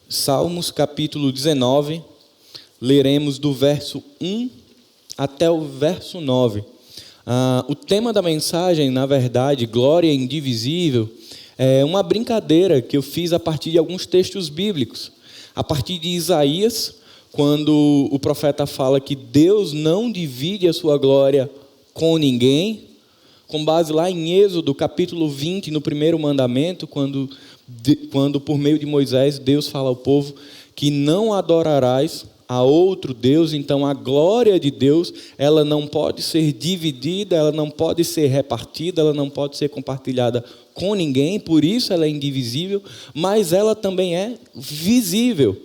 Salmos capítulo 19, leremos do verso 1 até o verso 9. O tema da mensagem, na verdade, glória indivisível, é uma brincadeira que eu fiz a partir de alguns textos bíblicos. A partir de Isaías, quando o profeta fala que Deus não divide a sua glória com ninguém, com base lá em Êxodo capítulo 20, no primeiro mandamento, quando por meio de Moisés, Deus fala ao povo que não adorarás a outro Deus. Então a glória de Deus, ela não pode ser dividida, ela não pode ser repartida, ela não pode ser compartilhada com ninguém, por isso ela é indivisível, mas ela também é visível.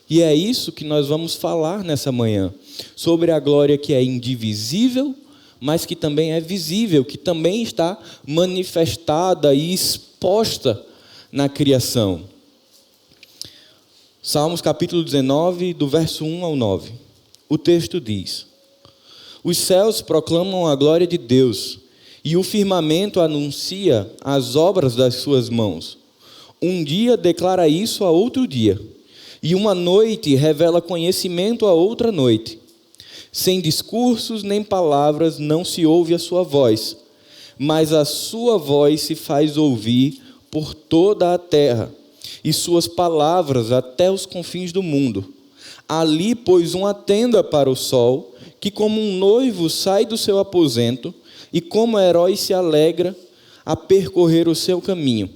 E é isso que nós vamos falar nessa manhã, sobre a glória que é indivisível, mas que também é visível, que também está manifestada e exposta na criação. Salmos capítulo 19, do verso 1 ao 9. O texto diz: Os céus proclamam a glória de Deus, e o firmamento anuncia as obras das suas mãos. Um dia declara isso a outro dia, e uma noite revela conhecimento a outra noite. Sem discursos nem palavras não se ouve a sua voz, mas a sua voz se faz ouvir por toda a terra, e suas palavras até os confins do mundo. Ali pôs uma tenda para o sol, que como um noivo sai do seu aposento, e como herói se alegra a percorrer o seu caminho.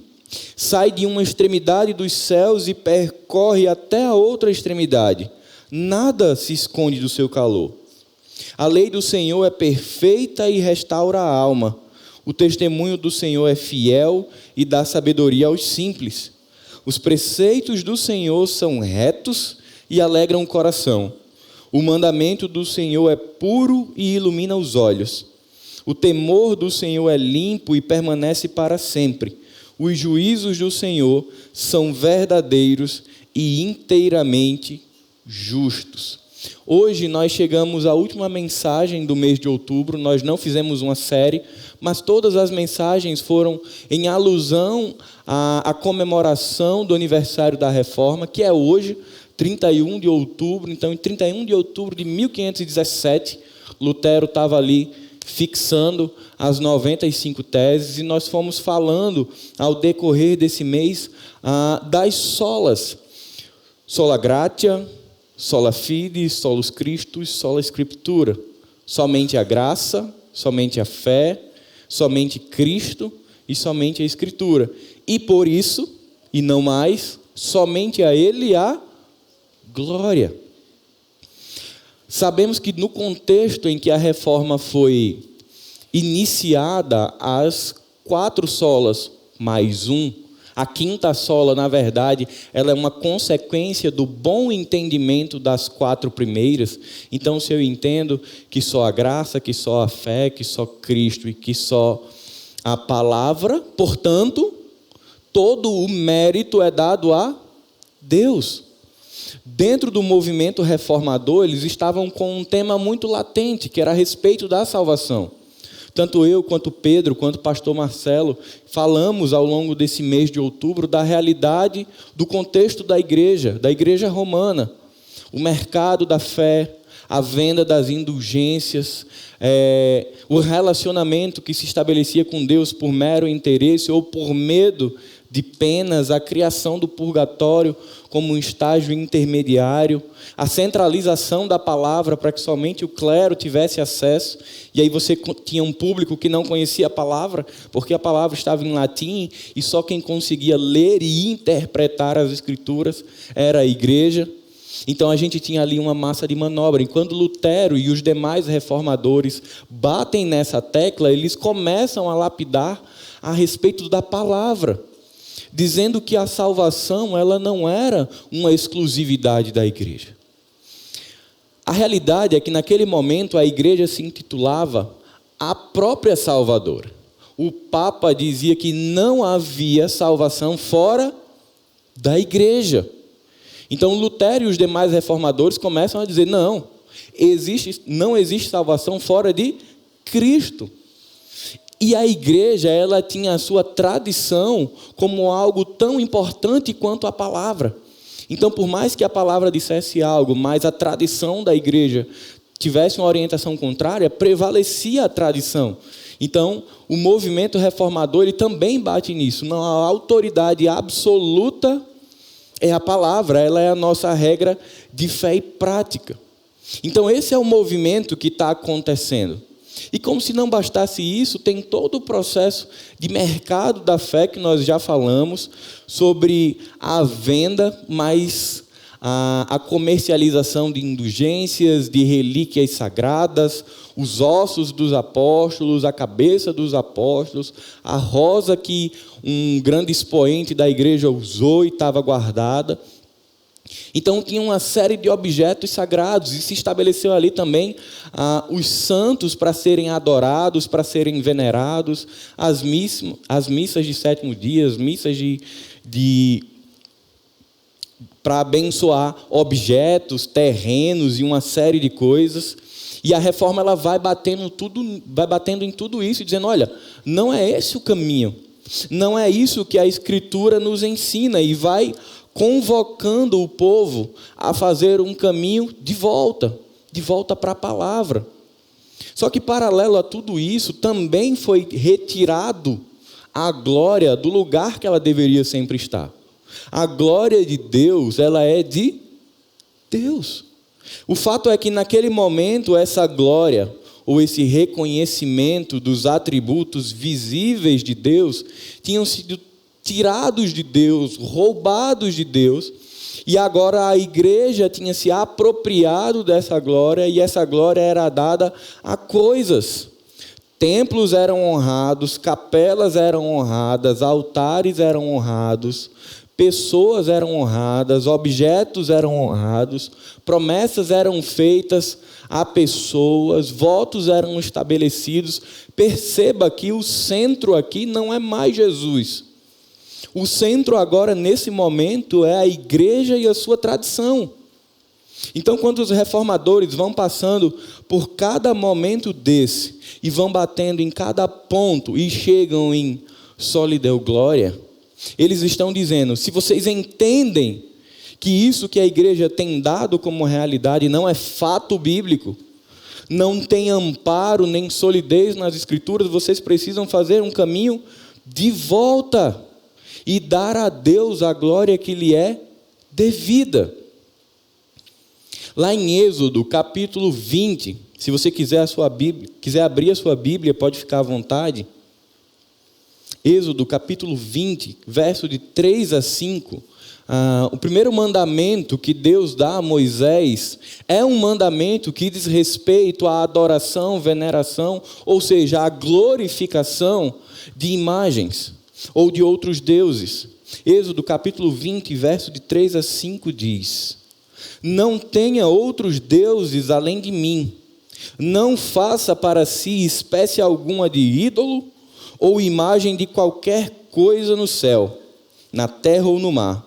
Sai de uma extremidade dos céus e percorre até a outra extremidade. Nada se esconde do seu calor. A lei do Senhor é perfeita e restaura a alma. O testemunho do Senhor é fiel e dá sabedoria aos simples. Os preceitos do Senhor são retos e alegram o coração. O mandamento do Senhor é puro e ilumina os olhos. O temor do Senhor é limpo e permanece para sempre. Os juízos do Senhor são verdadeiros e inteiramente justos. Hoje nós chegamos à última mensagem do mês de outubro. Nós não fizemos uma série, mas todas as mensagens foram em alusão à comemoração do aniversário da Reforma, que é hoje, 31 de outubro. Então, em 31 de outubro de 1517, Lutero estava ali fixando as 95 teses, e nós fomos falando, ao decorrer desse mês, das solas. Sola gratia, sola fide, solus Christus, sola Scriptura. Somente a graça, somente a fé, somente Cristo e somente a Escritura. E por isso, e não mais, somente a Ele a glória. Sabemos que no contexto em que a reforma foi iniciada, as 4 solas mais um, a quinta sola, na verdade, ela é uma consequência do bom entendimento das 4 primeiras. Então, se eu entendo que só a graça, que só a fé, que só Cristo e que só a palavra, portanto, todo o mérito é dado a Deus. Dentro do movimento reformador, eles estavam com um tema muito latente, que era a respeito da salvação. Tanto eu, quanto Pedro, quanto o pastor Marcelo, falamos ao longo desse mês de outubro da realidade do contexto da igreja romana. O mercado da fé, a venda das indulgências, o relacionamento que se estabelecia com Deus por mero interesse ou por medo de penas, a criação do purgatório como um estágio intermediário, a centralização da palavra para que somente o clero tivesse acesso, e aí você tinha um público que não conhecia a palavra, porque a palavra estava em latim, e só quem conseguia ler e interpretar as escrituras era a igreja. Então a gente tinha ali uma massa de manobra, e quando Lutero e os demais reformadores batem nessa tecla, eles começam a lapidar a respeito da palavra, dizendo que a salvação ela não era uma exclusividade da igreja. A realidade é que naquele momento a igreja se intitulava a própria Salvadora. O Papa dizia que não havia salvação fora da igreja. Então Lutero e os demais reformadores começam a dizer, não existe salvação fora de Cristo. E a igreja, ela tinha a sua tradição como algo tão importante quanto a palavra. Então, por mais que a palavra dissesse algo, mas a tradição da igreja tivesse uma orientação contrária, prevalecia a tradição. Então, o movimento reformador ele também bate nisso. Não, a autoridade absoluta é a palavra, ela é a nossa regra de fé e prática. Então, esse é o movimento que está acontecendo. E como se não bastasse isso, tem todo o processo de mercado da fé que nós já falamos, sobre a venda, mas a comercialização de indulgências, de relíquias sagradas, os ossos dos apóstolos, a cabeça dos apóstolos, a rosa que um grande expoente da igreja usou e estava guardada. Então tinha uma série de objetos sagrados e se estabeleceu ali também os santos para serem adorados, para serem venerados, as missas de sétimo dia, as missas para abençoar objetos, terrenos e uma série de coisas. E a reforma ela vai batendo em tudo isso, dizendo, olha, não é esse o caminho, não é isso que a Escritura nos ensina, e vai convocando o povo a fazer um caminho de volta para a palavra. Só que paralelo a tudo isso, também foi retirado a glória do lugar que ela deveria sempre estar. A glória de Deus, ela é de Deus. O fato é que naquele momento essa glória, ou esse reconhecimento dos atributos visíveis de Deus, tinham sido tirados de Deus, roubados de Deus, e agora a igreja tinha se apropriado dessa glória, e essa glória era dada a coisas. Templos eram honrados, capelas eram honradas, altares eram honrados, pessoas eram honradas, objetos eram honrados, promessas eram feitas a pessoas, votos eram estabelecidos. Perceba que o centro aqui não é mais Jesus. O centro agora, nesse momento, é a igreja e a sua tradição. Então, quando os reformadores vão passando por cada momento desse, e vão batendo em cada ponto, e chegam em soli deo glória, eles estão dizendo, se vocês entendem que isso que a igreja tem dado como realidade não é fato bíblico, não tem amparo nem solidez nas Escrituras, vocês precisam fazer um caminho de volta e dar a Deus a glória que lhe é devida. Lá em Êxodo, capítulo 20, se você quiser abrir a sua Bíblia, pode ficar à vontade. Êxodo, capítulo 20, verso de 3 a 5. O primeiro mandamento que Deus dá a Moisés é um mandamento que diz respeito à adoração, veneração, ou seja, à glorificação de imagens ou de outros deuses. Êxodo capítulo 20, verso de 3 a 5 diz: não tenha outros deuses além de mim, não faça para si espécie alguma de ídolo ou imagem de qualquer coisa no céu, na terra ou no mar.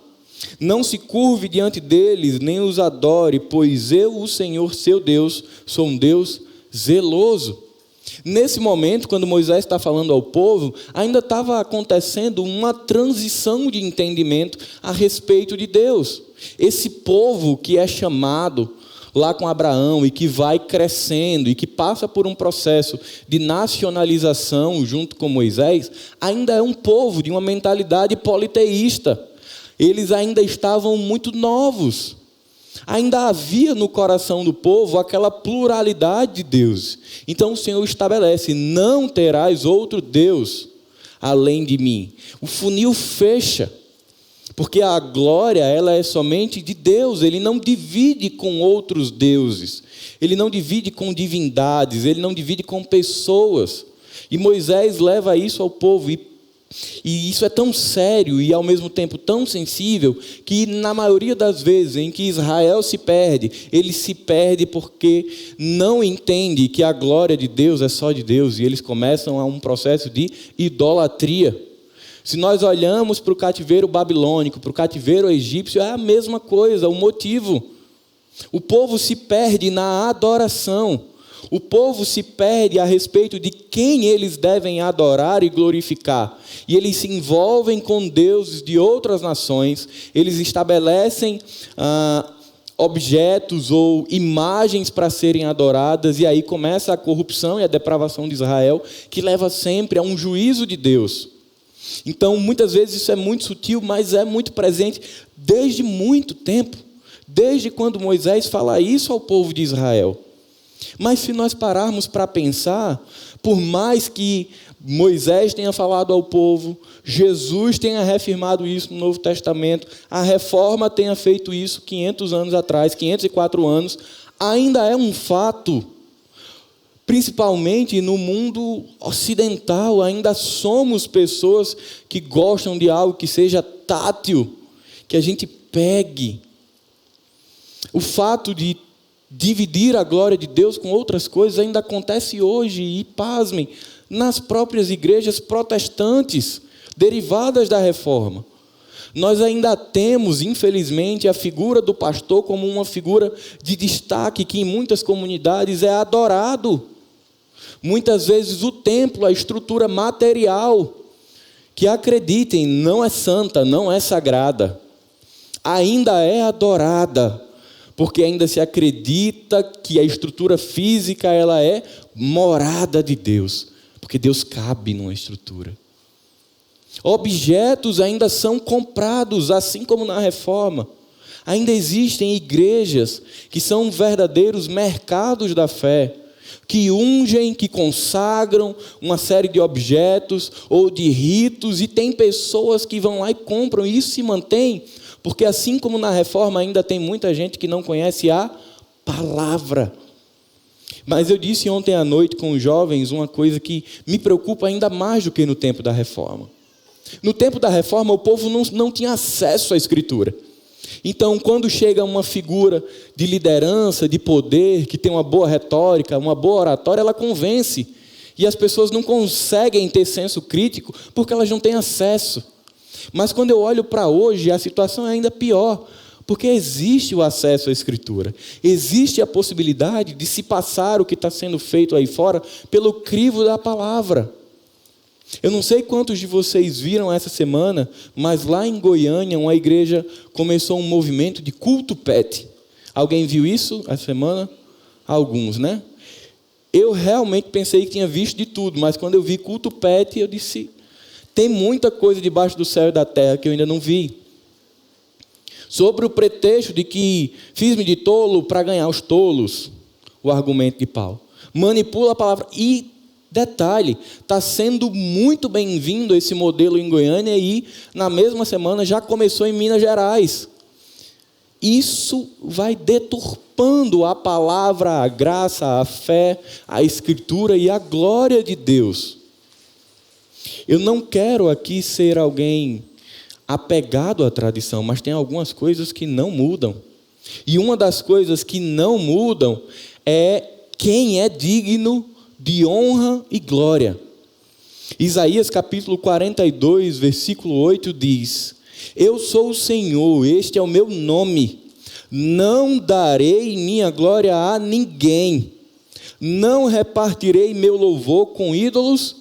Não se curve diante deles, nem os adore, pois eu, o Senhor seu Deus, sou um Deus zeloso. Nesse momento, quando Moisés está falando ao povo, ainda estava acontecendo uma transição de entendimento a respeito de Deus. Esse povo que é chamado lá com Abraão e que vai crescendo e que passa por um processo de nacionalização junto com Moisés, ainda é um povo de uma mentalidade politeísta. Eles ainda estavam muito novos. Ainda havia no coração do povo aquela pluralidade de Deus. Então o Senhor estabelece: não terás outro Deus além de mim. O funil fecha, porque a glória ela é somente de Deus. Ele não divide com outros deuses, ele não divide com divindades, ele não divide com pessoas. E Moisés leva isso ao povo, e isso é tão sério e ao mesmo tempo tão sensível, que na maioria das vezes em que Israel se perde, ele se perde porque não entende que a glória de Deus é só de Deus, e eles começam a um processo de idolatria. Se nós olhamos para o cativeiro babilônico, para o cativeiro egípcio, é a mesma coisa, o motivo. O povo se perde na adoração. o povo se perde a respeito de quem eles devem adorar e glorificar. E eles se envolvem com deuses de outras nações, eles estabelecem objetos ou imagens para serem adoradas, e aí começa a corrupção e a depravação de Israel, que leva sempre a um juízo de Deus. Então, muitas vezes isso é muito sutil, mas é muito presente desde muito tempo, desde quando Moisés fala isso ao povo de Israel. Mas se nós pararmos para pensar, por mais que Moisés tenha falado ao povo, Jesus tenha reafirmado isso no Novo Testamento, a Reforma tenha feito isso 500 anos atrás, 504 anos, ainda é um fato, principalmente no mundo ocidental, ainda somos pessoas que gostam de algo que seja tátil, que a gente pegue. O fato de dividir a glória de Deus com outras coisas ainda acontece hoje, e pasmem, nas próprias igrejas protestantes, derivadas da Reforma. Nós ainda temos, infelizmente, a figura do pastor como uma figura de destaque que em muitas comunidades é adorado. Muitas vezes o templo, a estrutura material, que acreditem, não é santa, não é sagrada, ainda é adorada, porque ainda se acredita que a estrutura física ela é morada de Deus, porque Deus cabe numa estrutura. Objetos ainda são comprados, assim como na Reforma. Ainda existem igrejas que são verdadeiros mercados da fé, que ungem, que consagram uma série de objetos ou de ritos, e tem pessoas que vão lá e compram, e isso se mantém, porque assim como na Reforma ainda tem muita gente que não conhece a palavra. Mas eu disse ontem à noite com os jovens uma coisa que me preocupa ainda mais do que no tempo da Reforma. No tempo da Reforma, o povo não tinha acesso à Escritura. Então, quando chega uma figura de liderança, de poder, que tem uma boa retórica, uma boa oratória, ela convence. E as pessoas não conseguem ter senso crítico porque elas não têm acesso. Mas quando eu olho para hoje, a situação é ainda pior, porque existe o acesso à Escritura. Existe a possibilidade de se passar o que está sendo feito aí fora pelo crivo da palavra. Eu não sei quantos de vocês viram essa semana, mas lá em Goiânia, uma igreja começou um movimento de culto pet. Alguém viu isso essa semana? Alguns, né? Eu realmente pensei que tinha visto de tudo, mas quando eu vi culto pet, eu disse, tem muita coisa debaixo do céu e da terra que eu ainda não vi. Sobre o pretexto de que fiz-me de tolo para ganhar os tolos, o argumento de Paulo. Manipula a palavra. E detalhe, está sendo muito bem-vindo esse modelo em Goiânia, e na mesma semana já começou em Minas Gerais. Isso vai deturpando a palavra, a graça, a fé, a Escritura e a glória de Deus. Eu não quero aqui ser alguém apegado à tradição, mas tem algumas coisas que não mudam. E uma das coisas que não mudam é quem é digno de honra e glória. Isaías capítulo 42, versículo 8 diz: Eu sou o Senhor, este é o meu nome, não darei minha glória a ninguém, não repartirei meu louvor com ídolos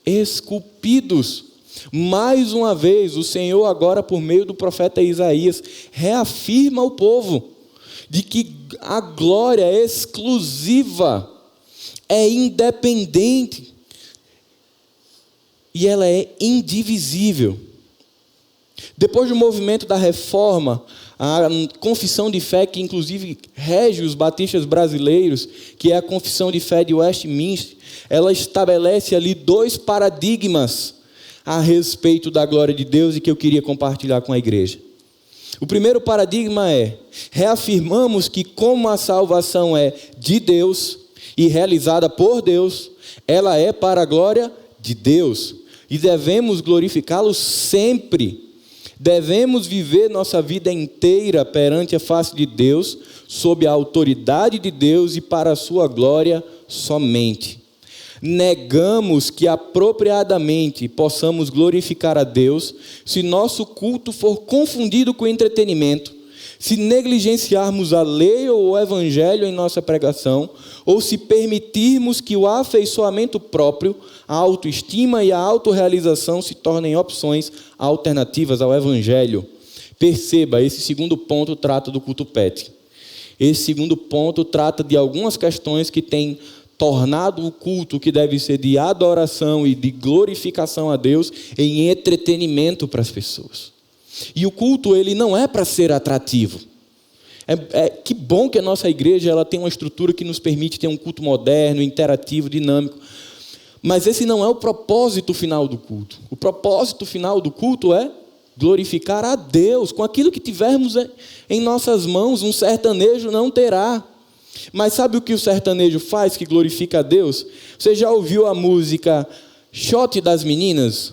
esculpidos. Mais uma vez, o Senhor agora, por meio do profeta Isaías, reafirma ao povo de que a glória é exclusiva, é independente e ela é indivisível. Depois do movimento da Reforma, a confissão de fé que inclusive rege os batistas brasileiros, que é a confissão de fé de Westminster, ela estabelece ali 2 paradigmas a respeito da glória de Deus e que eu queria compartilhar com a igreja. O primeiro paradigma é: reafirmamos que como a salvação é de Deus e realizada por Deus, ela é para a glória de Deus e devemos glorificá-lo sempre. Devemos viver nossa vida inteira perante a face de Deus, sob a autoridade de Deus e para a sua glória somente. Negamos que apropriadamente possamos glorificar a Deus se nosso culto for confundido com entretenimento, Se negligenciarmos a lei ou o evangelho em nossa pregação, ou se permitirmos que o afeiçoamento próprio, a autoestima e a autorrealização se tornem opções alternativas ao evangelho. Perceba, esse segundo ponto trata do culto pet. Esse segundo ponto trata de algumas questões que têm tornado o culto, que deve ser de adoração e de glorificação a Deus, em entretenimento para as pessoas. E o culto, ele não é para ser atrativo. Que bom que a nossa igreja ela tem uma estrutura que nos permite ter um culto moderno, interativo, dinâmico. Mas esse não é o propósito final do culto. O propósito final do culto é glorificar a Deus. Com aquilo que tivermos em nossas mãos, um sertanejo não terá. Mas sabe o que o sertanejo faz que glorifica a Deus? Você já ouviu a música Shot das Meninas?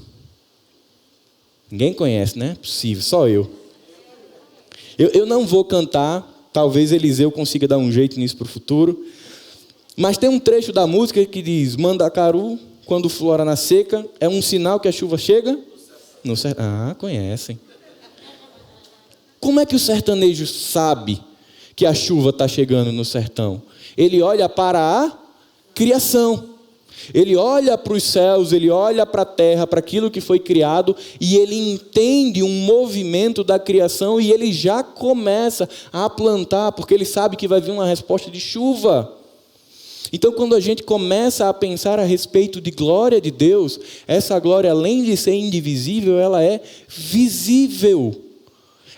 Ninguém conhece, né? Possível, só eu. Eu não vou cantar, talvez Eliseu consiga dar um jeito nisso para o futuro. Mas tem um trecho da música que diz: Mandacaru, quando flora na seca, é um sinal que a chuva chega no sertão. Ah, conhecem. Como é que o sertanejo sabe que a chuva está chegando no sertão? Ele olha para a criação. Ele olha para os céus, ele olha para a terra, para aquilo que foi criado, e ele entende um movimento da criação, e ele já começa a plantar, porque ele sabe que vai vir uma resposta de chuva. Então, quando a gente começa a pensar a respeito de glória de Deus, essa glória, além de ser indivisível, ela é visível.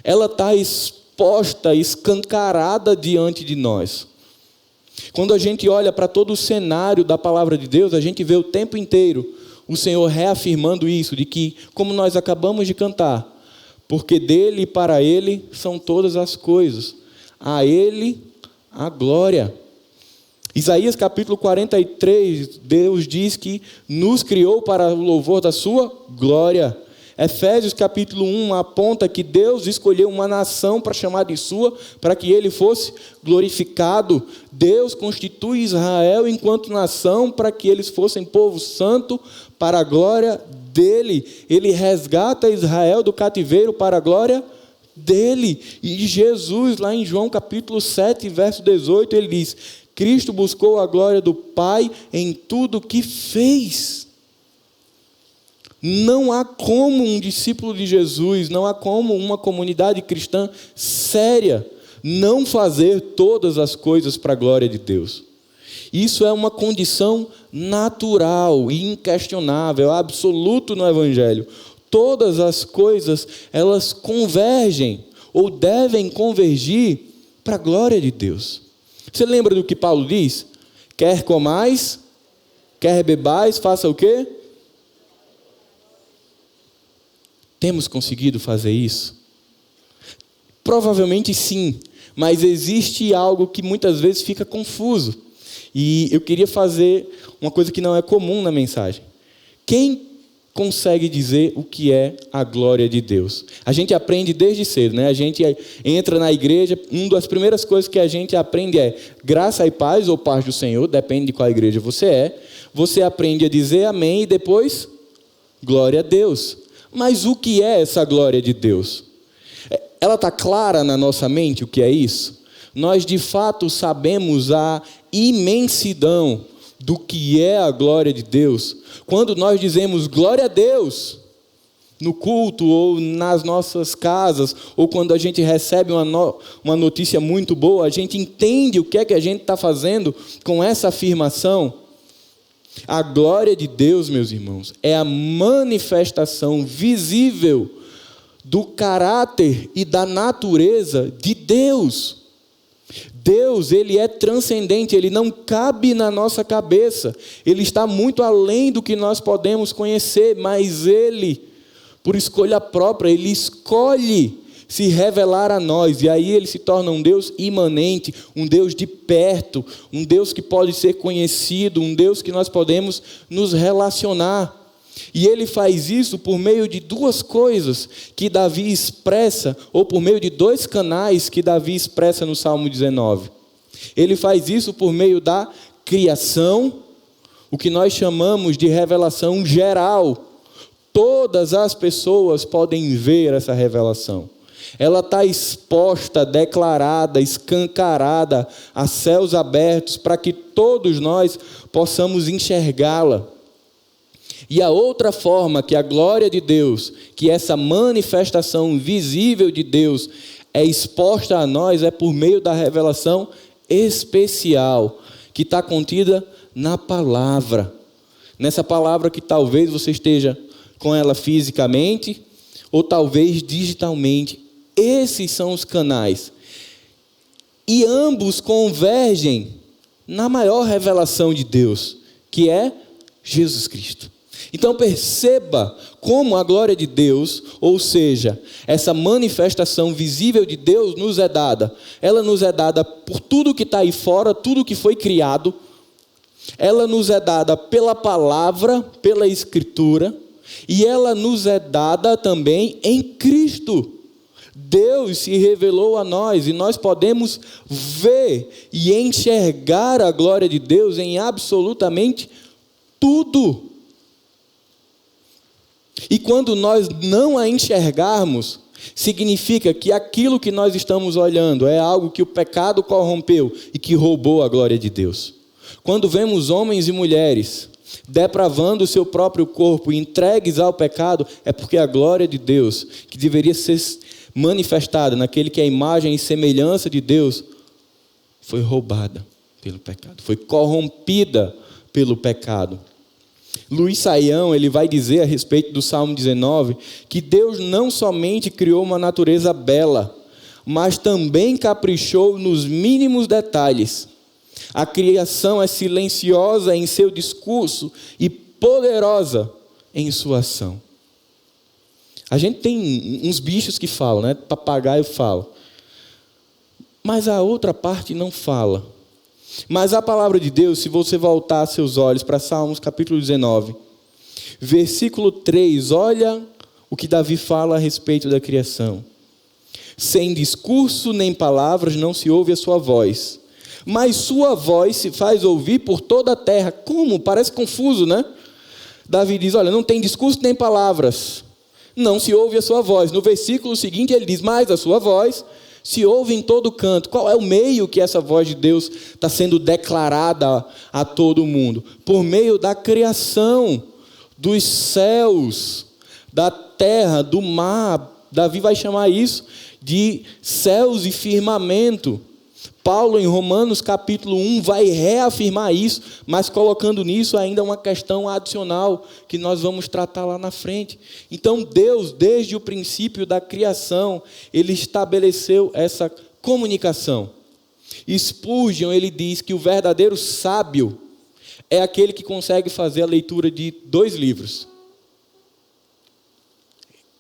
Ela está exposta, escancarada diante de nós. Quando a gente olha para todo o cenário da palavra de Deus, a gente vê o tempo inteiro o Senhor reafirmando isso, de que, como nós acabamos de cantar, porque dele e para ele são todas as coisas, a ele a glória. Isaías capítulo 43, Deus diz que nos criou para o louvor da sua glória. Efésios capítulo 1 aponta que Deus escolheu uma nação para chamar de sua, para que ele fosse glorificado. Deus constitui Israel enquanto nação para que eles fossem povo santo para a glória dele. Ele resgata Israel do cativeiro para a glória dele. E Jesus, lá em João capítulo 7, verso 18, ele diz: Cristo buscou a glória do Pai em tudo que fez. Não há como um discípulo de Jesus, não há como uma comunidade cristã séria não fazer todas as coisas para a glória de Deus. Isso é uma condição natural e inquestionável, absoluto no Evangelho. Todas as coisas, elas convergem ou devem convergir para a glória de Deus. Você lembra do que Paulo diz? Quer comais, quer bebais, faça o quê? Temos conseguido fazer isso? Provavelmente sim, mas existe algo que muitas vezes fica confuso. E eu queria fazer uma coisa que não é comum na mensagem. Quem consegue dizer o que é a glória de Deus? A gente aprende desde cedo, né? A gente entra na igreja, uma das primeiras coisas que a gente aprende é graça e paz, ou paz do Senhor, depende de qual igreja você é. Você aprende a dizer amém e depois glória a Deus. Mas o que é essa glória de Deus? Ela está clara na nossa mente o que é isso? Nós de fato sabemos a imensidão do que é a glória de Deus. Quando nós dizemos glória a Deus, no culto ou nas nossas casas, ou quando a gente recebe uma notícia muito boa, a gente entende o que é que a gente está fazendo com essa afirmação. A glória de Deus, meus irmãos, é a manifestação visível do caráter e da natureza de Deus. Deus, ele é transcendente, ele não cabe na nossa cabeça. Ele está muito além do que nós podemos conhecer, mas ele, por escolha própria, ele escolhe se revelar a nós, e aí ele se torna um Deus imanente, um Deus de perto, um Deus que pode ser conhecido, um Deus que nós podemos nos relacionar. E ele faz isso por meio de duas coisas que Davi expressa, ou por meio de dois canais que Davi expressa no Salmo 19. Ele faz isso por meio da criação, o que nós chamamos de revelação geral. Todas as pessoas podem ver essa revelação. Ela está exposta, declarada, escancarada a céus abertos para que todos nós possamos enxergá-la. E a outra forma que a glória de Deus, que essa manifestação visível de Deus é exposta a nós, é por meio da revelação especial, que está contida na palavra. Nessa palavra que talvez você esteja com ela fisicamente, ou talvez digitalmente. Esses são os canais. E ambos convergem na maior revelação de Deus, que é Jesus Cristo. Então perceba como a glória de Deus, ou seja, essa manifestação visível de Deus nos é dada. Ela nos é dada por tudo que está aí fora, tudo que foi criado. Ela nos é dada pela palavra, pela Escritura. E ela nos é dada também em Cristo. Deus se revelou a nós e nós podemos ver e enxergar a glória de Deus em absolutamente tudo. E quando nós não a enxergarmos, significa que aquilo que nós estamos olhando é algo que o pecado corrompeu e que roubou a glória de Deus. Quando vemos homens e mulheres depravando o seu próprio corpo e entregues ao pecado, é porque a glória de Deus, que deveria ser manifestada naquele que é a imagem e semelhança de Deus, foi roubada pelo pecado, foi corrompida pelo pecado. Luiz Saião, ele vai dizer a respeito do Salmo 19, que Deus não somente criou uma natureza bela, mas também caprichou nos mínimos detalhes. A criação é silenciosa em seu discurso e poderosa em sua ação. A gente tem uns bichos que falam, né? Papagaio fala. Mas a outra parte não fala. Mas a palavra de Deus, se você voltar seus olhos para Salmos capítulo 19, versículo 3, olha o que Davi fala a respeito da criação. Sem discurso nem palavras não se ouve a sua voz, mas sua voz se faz ouvir por toda a terra. Como? Parece confuso, né? Davi diz, olha, não tem discurso nem palavras, não se ouve a sua voz. No versículo seguinte ele diz, mas a sua voz se ouve em todo canto. Qual é o meio que essa voz de Deus está sendo declarada a todo mundo? Por meio da criação, dos céus, da terra, do mar. Davi vai chamar isso de céus e firmamento. Paulo, em Romanos capítulo 1, vai reafirmar isso, mas colocando nisso ainda uma questão adicional, que nós vamos tratar lá na frente. Então Deus, desde o princípio da criação, Ele estabeleceu essa comunicação. Spurgeon, ele diz que o verdadeiro sábio é aquele que consegue fazer a leitura de 2 livros.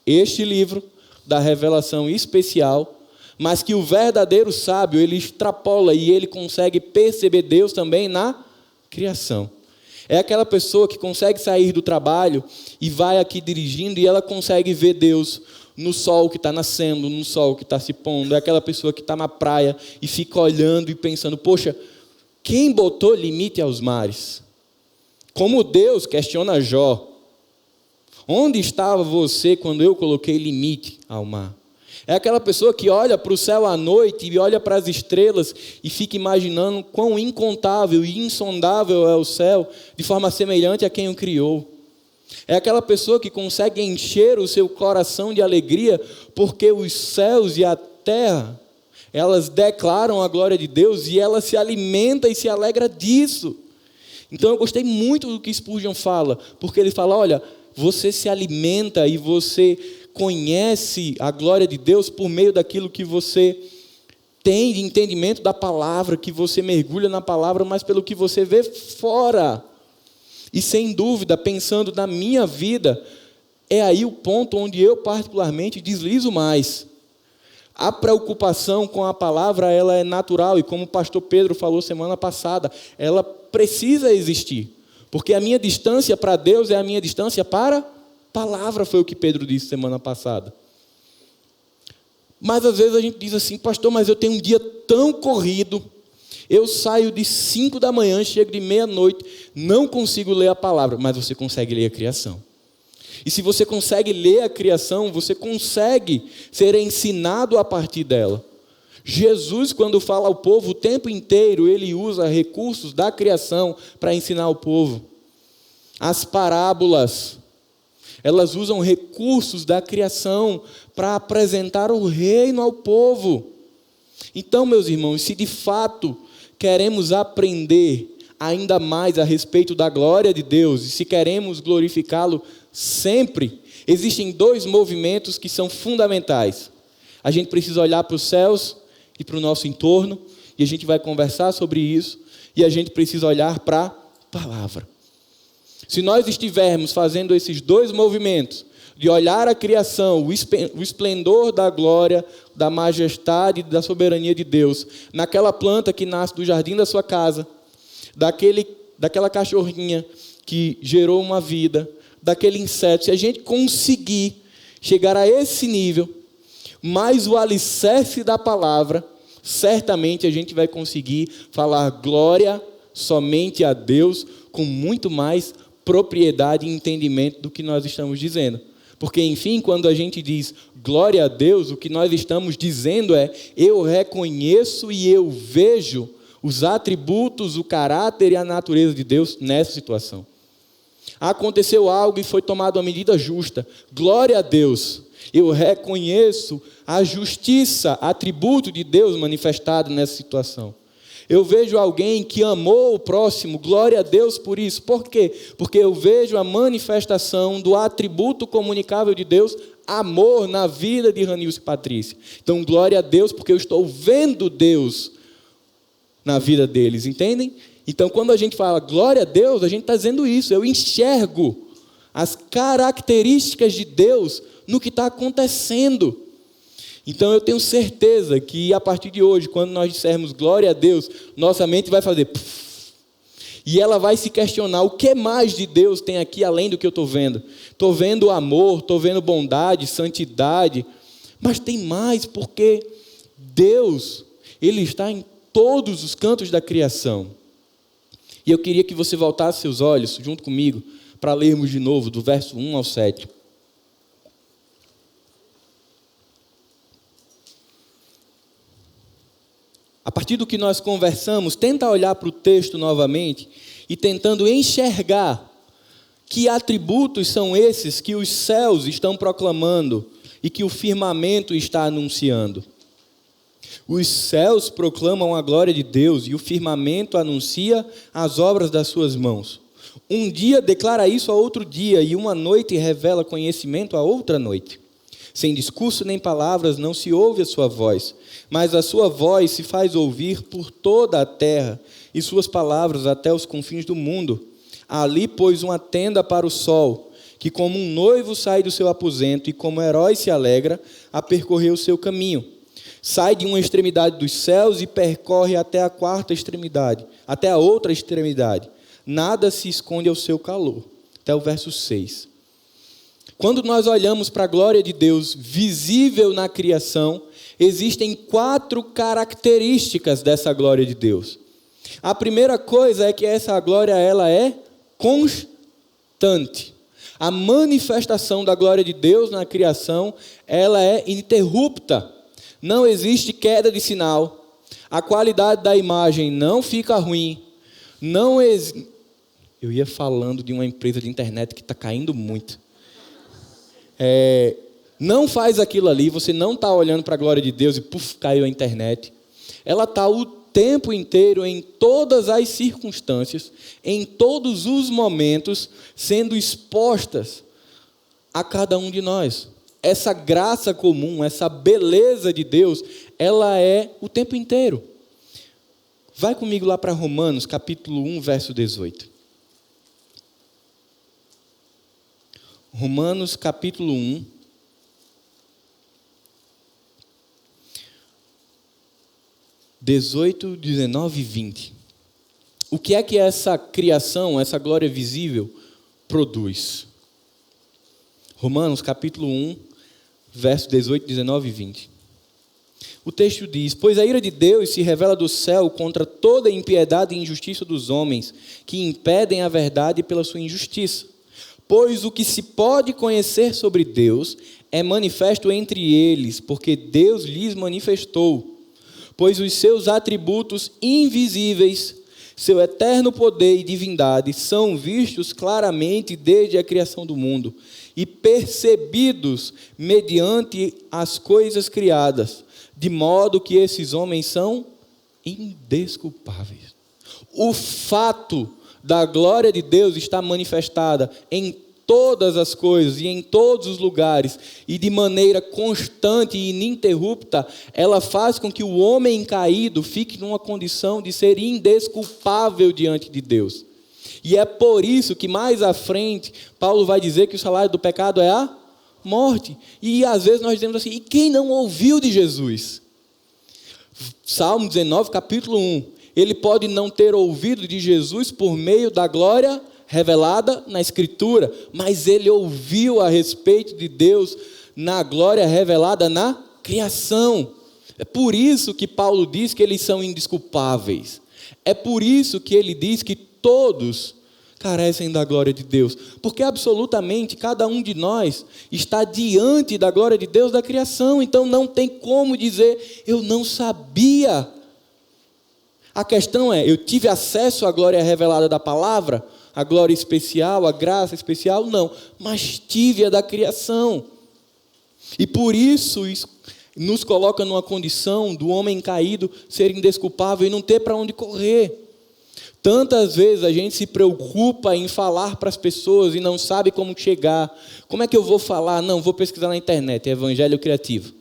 Este livro, da revelação especial, mas que o verdadeiro sábio, ele extrapola e ele consegue perceber Deus também na criação. É aquela pessoa que consegue sair do trabalho e vai aqui dirigindo e ela consegue ver Deus no sol que está nascendo, no sol que está se pondo. É aquela pessoa que está na praia e fica olhando e pensando, poxa, quem botou limite aos mares? Como Deus questiona Jó, onde estava você quando eu coloquei limite ao mar? É aquela pessoa que olha para o céu à noite e olha para as estrelas e fica imaginando quão incontável e insondável é o céu, de forma semelhante a quem o criou. É aquela pessoa que consegue encher o seu coração de alegria, porque os céus e a terra, elas declaram a glória de Deus e ela se alimenta e se alegra disso. Então eu gostei muito do que Spurgeon fala, porque ele fala, olha, você se alimenta e você conhece a glória de Deus por meio daquilo que você tem de entendimento da palavra, que você mergulha na palavra, mas pelo que você vê fora. E sem dúvida, pensando na minha vida, é aí o ponto onde eu particularmente deslizo mais. A preocupação com a palavra, ela é natural, e como o pastor Pedro falou semana passada, ela precisa existir, porque a minha distância para Deus é a minha distância para a palavra, foi o que Pedro disse semana passada. Mas às vezes a gente diz assim, pastor, mas eu tenho um dia tão corrido, eu saio de 5 da manhã, chego de meia-noite, não consigo ler a palavra, mas você consegue ler a criação. E se você consegue ler a criação, você consegue ser ensinado a partir dela. Jesus, quando fala ao povo o tempo inteiro, ele usa recursos da criação para ensinar o povo. As parábolas, elas usam recursos da criação para apresentar o reino ao povo. Então, meus irmãos, se de fato queremos aprender ainda mais a respeito da glória de Deus, e se queremos glorificá-lo sempre, existem dois movimentos que são fundamentais. A gente precisa olhar para os céus e para o nosso entorno, e a gente vai conversar sobre isso, e a gente precisa olhar para a palavra. Se nós estivermos fazendo esses dois movimentos, de olhar a criação, o esplendor da glória, da majestade e da soberania de Deus, naquela planta que nasce do jardim da sua casa, daquela cachorrinha que gerou uma vida, daquele inseto, se a gente conseguir chegar a esse nível, mais o alicerce da palavra, certamente a gente vai conseguir falar glória somente a Deus com muito mais propriedade e entendimento do que nós estamos dizendo. Porque, enfim, quando a gente diz glória a Deus, o que nós estamos dizendo é: eu reconheço e eu vejo os atributos, o caráter e a natureza de Deus nessa situação. Aconteceu algo e foi tomada uma medida justa. Glória a Deus. Eu reconheço a justiça, atributo de Deus manifestado nessa situação. Eu vejo alguém que amou o próximo, glória a Deus por isso. Por quê? Porque eu vejo a manifestação do atributo comunicável de Deus, amor, na vida de Ranilson e Patrícia. Então, glória a Deus, porque eu estou vendo Deus na vida deles, entendem? Então, quando a gente fala glória a Deus, a gente está dizendo isso. Eu enxergo as características de Deus no que está acontecendo. Então eu tenho certeza que a partir de hoje, quando nós dissermos glória a Deus, nossa mente vai fazer puff, e ela vai se questionar: o que mais de Deus tem aqui além do que eu estou vendo? Estou vendo amor, estou vendo bondade, santidade, mas tem mais, porque Deus, Ele está em todos os cantos da criação. E eu queria que você voltasse seus olhos junto comigo para lermos de novo do verso 1 ao 7. A partir do que nós conversamos, tenta olhar para o texto novamente e tentando enxergar que atributos são esses que os céus estão proclamando e que o firmamento está anunciando. Os céus proclamam a glória de Deus e o firmamento anuncia as obras das suas mãos. Um dia declara isso a outro dia, e uma noite revela conhecimento a outra noite. Sem discurso nem palavras não se ouve a sua voz, mas a sua voz se faz ouvir por toda a terra, e suas palavras até os confins do mundo. Ali pôs uma tenda para o sol, que como um noivo sai do seu aposento, e como herói se alegra a percorrer o seu caminho. Sai de uma extremidade dos céus e percorre até a quarta extremidade, até a outra extremidade. Nada se esconde ao seu calor. Até o verso 6. Quando nós olhamos para a glória de Deus visível na criação, existem 4 características dessa glória de Deus. A primeira coisa é que essa glória ela é constante. A manifestação da glória de Deus na criação, ela é ininterrupta. Não existe queda de sinal. A qualidade da imagem não fica ruim. Eu ia falando de uma empresa de internet que está caindo muito. Não faz aquilo ali, você não está olhando para a glória de Deus e caiu a internet. Ela está o tempo inteiro, em todas as circunstâncias, em todos os momentos, sendo expostas a cada um de nós. Essa graça comum, essa beleza de Deus, ela é o tempo inteiro. Vai comigo lá para Romanos, capítulo 1, verso 18. Romanos, capítulo 1. (18, 19 e 20). O que é que essa criação, essa glória visível, produz? Romanos, capítulo 1, verso 18, 19 e 20. O texto diz: pois a ira de Deus se revela do céu contra toda a impiedade e injustiça dos homens, que impedem a verdade pela sua injustiça. Pois o que se pode conhecer sobre Deus é manifesto entre eles, porque Deus lhes manifestou. Pois os seus atributos invisíveis, seu eterno poder e divindade, são vistos claramente desde a criação do mundo e percebidos mediante as coisas criadas, de modo que esses homens são indesculpáveis. O fato da glória de Deus está manifestada em todas as coisas e em todos os lugares, e de maneira constante e ininterrupta, ela faz com que o homem caído fique numa condição de ser indesculpável diante de Deus. E é por isso que mais à frente, Paulo vai dizer que o salário do pecado é a morte. E às vezes nós dizemos assim, e quem não ouviu de Jesus? Salmo 19, capítulo 1. Ele pode não ter ouvido de Jesus por meio da glória revelada na Escritura, mas ele ouviu a respeito de Deus na glória revelada na criação. É por isso que Paulo diz que eles são indesculpáveis. É por isso que ele diz que todos carecem da glória de Deus, porque absolutamente cada um de nós está diante da glória de Deus da criação, então não tem como dizer, eu não sabia. A questão é, eu tive acesso à glória revelada da palavra, a glória especial, a graça especial? Não, mas tive a da criação. E por isso nos coloca numa condição do homem caído ser indesculpável e não ter para onde correr. Tantas vezes a gente se preocupa em falar para as pessoas e não sabe como chegar. Como é que eu vou falar? Não, vou pesquisar na internet, evangelho criativo.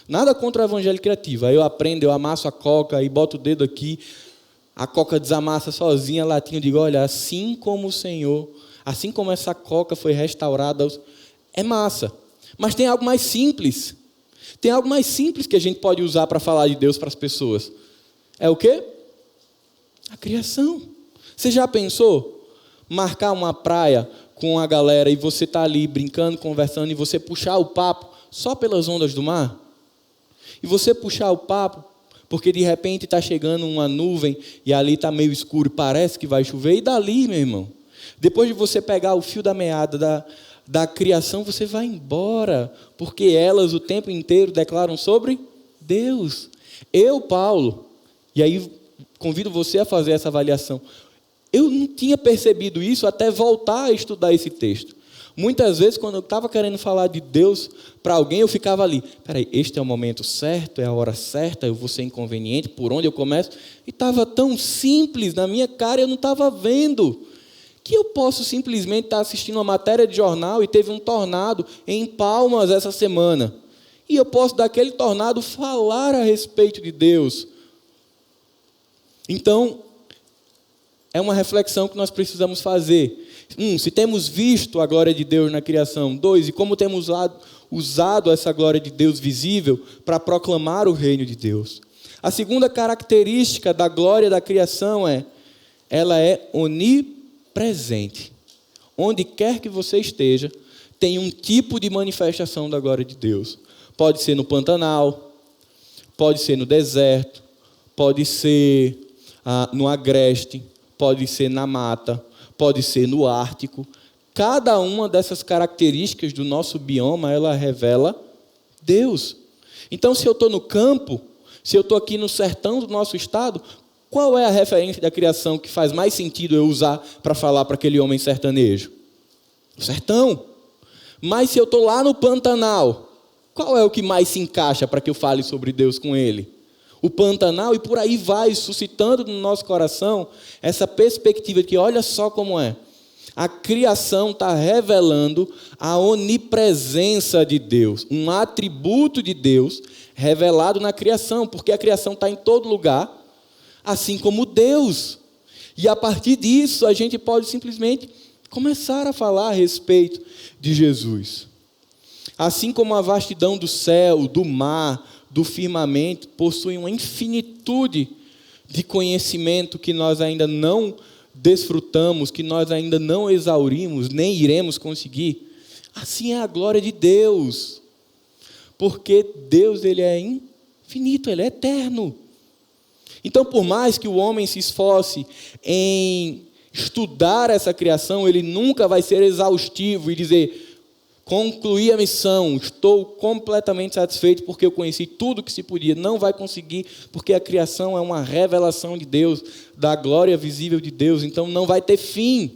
Nada contra o evangelho criativo. Aí eu aprendo, eu amasso a coca e boto o dedo aqui. A coca desamassa sozinha a latinha. Eu digo, olha, assim como o Senhor, assim como essa coca foi restaurada, é massa. Mas tem algo mais simples. Tem algo mais simples que a gente pode usar para falar de Deus para as pessoas. É o quê? A criação. Você já pensou? Marcar uma praia com a galera e você tá ali brincando, conversando, e você puxar o papo só pelas ondas do mar? E você puxar o papo porque de repente está chegando uma nuvem e ali está meio escuro e parece que vai chover, e dali, meu irmão, depois de você pegar o fio da meada da criação, você vai embora, porque elas o tempo inteiro declaram sobre Deus. Eu, Paulo, e aí convido você a fazer essa avaliação, eu não tinha percebido isso até voltar a estudar esse texto. Muitas vezes, quando eu estava querendo falar de Deus para alguém, eu ficava ali, peraí, este é o momento certo, é a hora certa, eu vou ser inconveniente, por onde eu começo? E estava tão simples na minha cara, eu não estava vendo, que eu posso simplesmente estar assistindo uma matéria de jornal e teve um tornado em Palmas essa semana. E eu posso, daquele tornado, falar a respeito de Deus. Então, é uma reflexão que nós precisamos fazer. Se temos visto a glória de Deus na criação. 2, e como temos usado essa glória de Deus visível para proclamar o reino de Deus. A segunda característica da glória da criação ela é onipresente. Onde quer que você esteja, tem um tipo de manifestação da glória de Deus. Pode ser no Pantanal, pode ser no deserto, pode ser no agreste, pode ser na mata, pode ser no Ártico. Cada uma dessas características do nosso bioma, ela revela Deus. Então, se eu estou no campo, se eu estou aqui no sertão do nosso estado, qual é a referência da criação que faz mais sentido eu usar para falar para aquele homem sertanejo? O sertão. Mas se eu estou lá no Pantanal, qual é o que mais se encaixa para que eu fale sobre Deus com ele? O Pantanal, e por aí vai, suscitando no nosso coração essa perspectiva de que olha só como é. A criação está revelando a onipresença de Deus, um atributo de Deus revelado na criação, porque a criação está em todo lugar, assim como Deus. E a partir disso, a gente pode simplesmente começar a falar a respeito de Jesus. Assim como a vastidão do céu, do mar, do firmamento, possui uma infinitude de conhecimento que nós ainda não desfrutamos, que nós ainda não exaurimos, nem iremos conseguir. Assim é a glória de Deus. Porque Deus, ele é infinito, ele é eterno. Então, por mais que o homem se esforce em estudar essa criação, ele nunca vai ser exaustivo e dizer: concluí a missão, estou completamente satisfeito porque eu conheci tudo que se podia. Não vai conseguir, porque a criação é uma revelação de Deus, da glória visível de Deus, então não vai ter fim.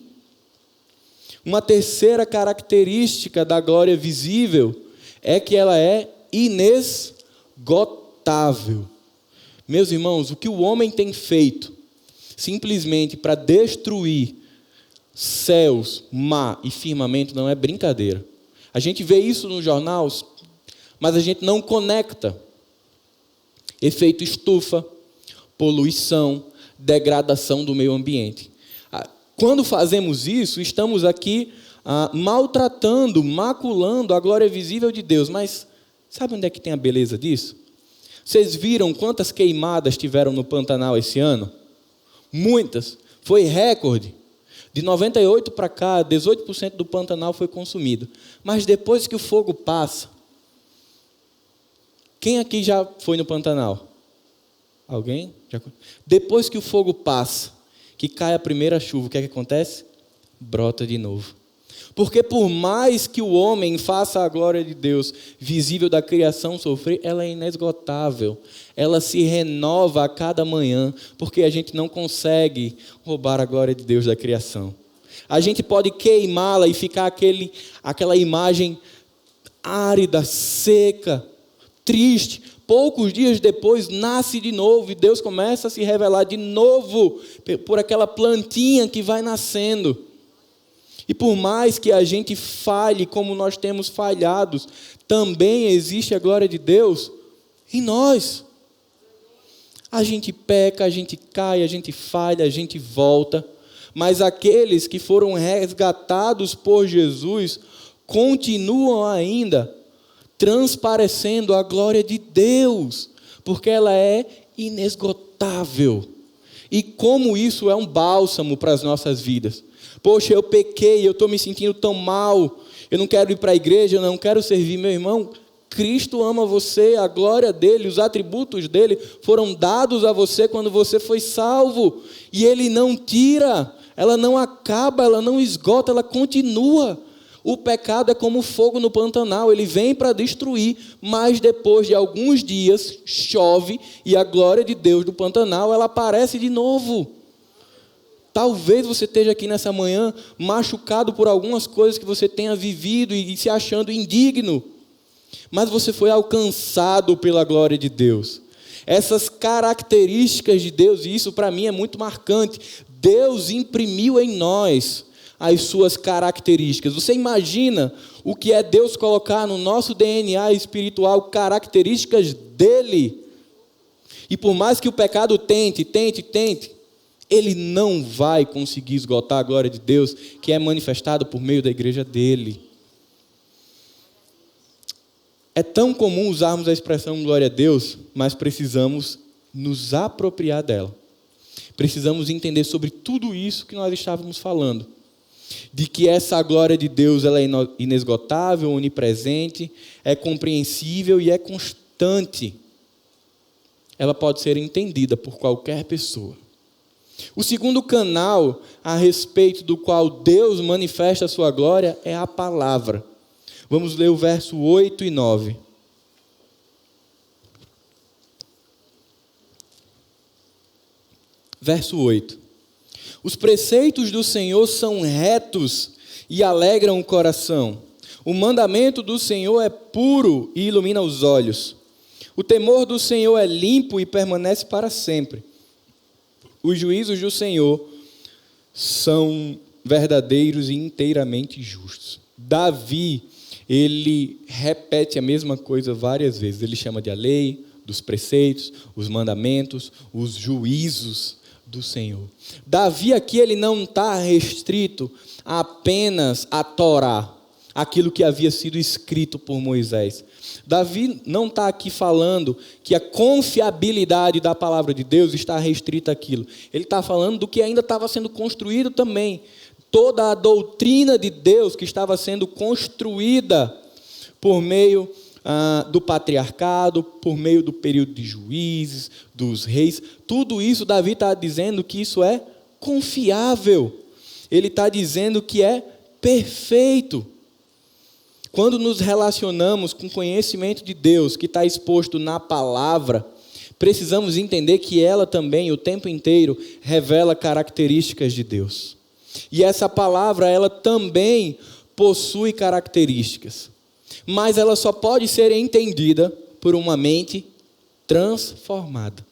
Uma terceira característica da glória visível é que ela é inesgotável. Meus irmãos, o que o homem tem feito simplesmente para destruir céus, mar e firmamento não é brincadeira. A gente vê isso nos jornais, mas a gente não conecta. Efeito estufa, poluição, degradação do meio ambiente. Quando fazemos isso, estamos aqui maltratando, maculando a glória visível de Deus. Mas sabe onde é que tem a beleza disso? Vocês viram quantas queimadas tiveram no Pantanal esse ano? Muitas. Foi recorde. De 98 para cá, 18% do Pantanal foi consumido. Mas depois que o fogo passa... Quem aqui já foi no Pantanal? Alguém? Depois que o fogo passa, que cai a primeira chuva, o que é que acontece? Brota de novo. Porque por mais que o homem faça a glória de Deus visível da criação sofrer, ela é inesgotável. Ela se renova a cada manhã, porque a gente não consegue roubar a glória de Deus da criação. A gente pode queimá-la e ficar aquela imagem árida, seca, triste. Poucos dias depois nasce de novo e Deus começa a se revelar de novo por aquela plantinha que vai nascendo. E por mais que a gente falhe como nós temos falhado, também existe a glória de Deus em nós. A gente peca, a gente cai, a gente falha, a gente volta. Mas aqueles que foram resgatados por Jesus continuam ainda transparecendo a glória de Deus, porque ela é inesgotável. E como isso é um bálsamo para as nossas vidas. Poxa, eu pequei, eu estou me sentindo tão mal, eu não quero ir para a igreja, eu não quero servir. Meu irmão, Cristo ama você, a glória dele, os atributos dele foram dados a você quando você foi salvo. E ele não tira, ela não acaba, ela não esgota, ela continua. O pecado é como fogo no Pantanal, ele vem para destruir, mas depois de alguns dias chove e a glória de Deus do Pantanal, ela aparece de novo. Talvez você esteja aqui nessa manhã machucado por algumas coisas que você tenha vivido e se achando indigno, mas você foi alcançado pela glória de Deus. Essas características de Deus, e isso para mim é muito marcante, Deus imprimiu em nós as suas características. Você imagina o que é Deus colocar no nosso DNA espiritual características dele? E por mais que o pecado tente, ele não vai conseguir esgotar a glória de Deus, que é manifestada por meio da igreja dele. É tão comum usarmos a expressão glória a Deus, mas precisamos nos apropriar dela. Precisamos entender sobre tudo isso que nós estávamos falando. De que essa glória de Deus ela é inesgotável, onipresente, é compreensível e é constante. Ela pode ser entendida por qualquer pessoa. O segundo canal a respeito do qual Deus manifesta a sua glória é a palavra. Vamos ler o verso 8 e 9. Verso 8. Os preceitos do Senhor são retos e alegram o coração. O mandamento do Senhor é puro e ilumina os olhos. O temor do Senhor é limpo e permanece para sempre. Os juízos do Senhor são verdadeiros e inteiramente justos. Davi, ele repete a mesma coisa várias vezes. Ele chama de a lei, dos preceitos, os mandamentos, os juízos do Senhor. Davi aqui ele não está restrito apenas a Torá, aquilo que havia sido escrito por Moisés. Davi não está aqui falando que a confiabilidade da palavra de Deus está restrita àquilo. Ele está falando do que ainda estava sendo construído também. Toda a doutrina de Deus que estava sendo construída por meio do patriarcado, por meio do período de juízes, dos reis. Tudo isso Davi está dizendo que isso é confiável. Ele está dizendo que é perfeito. Quando nos relacionamos com o conhecimento de Deus, que está exposto na palavra, precisamos entender que ela também, o tempo inteiro, revela características de Deus. E essa palavra, ela também possui características. Mas ela só pode ser entendida por uma mente transformada.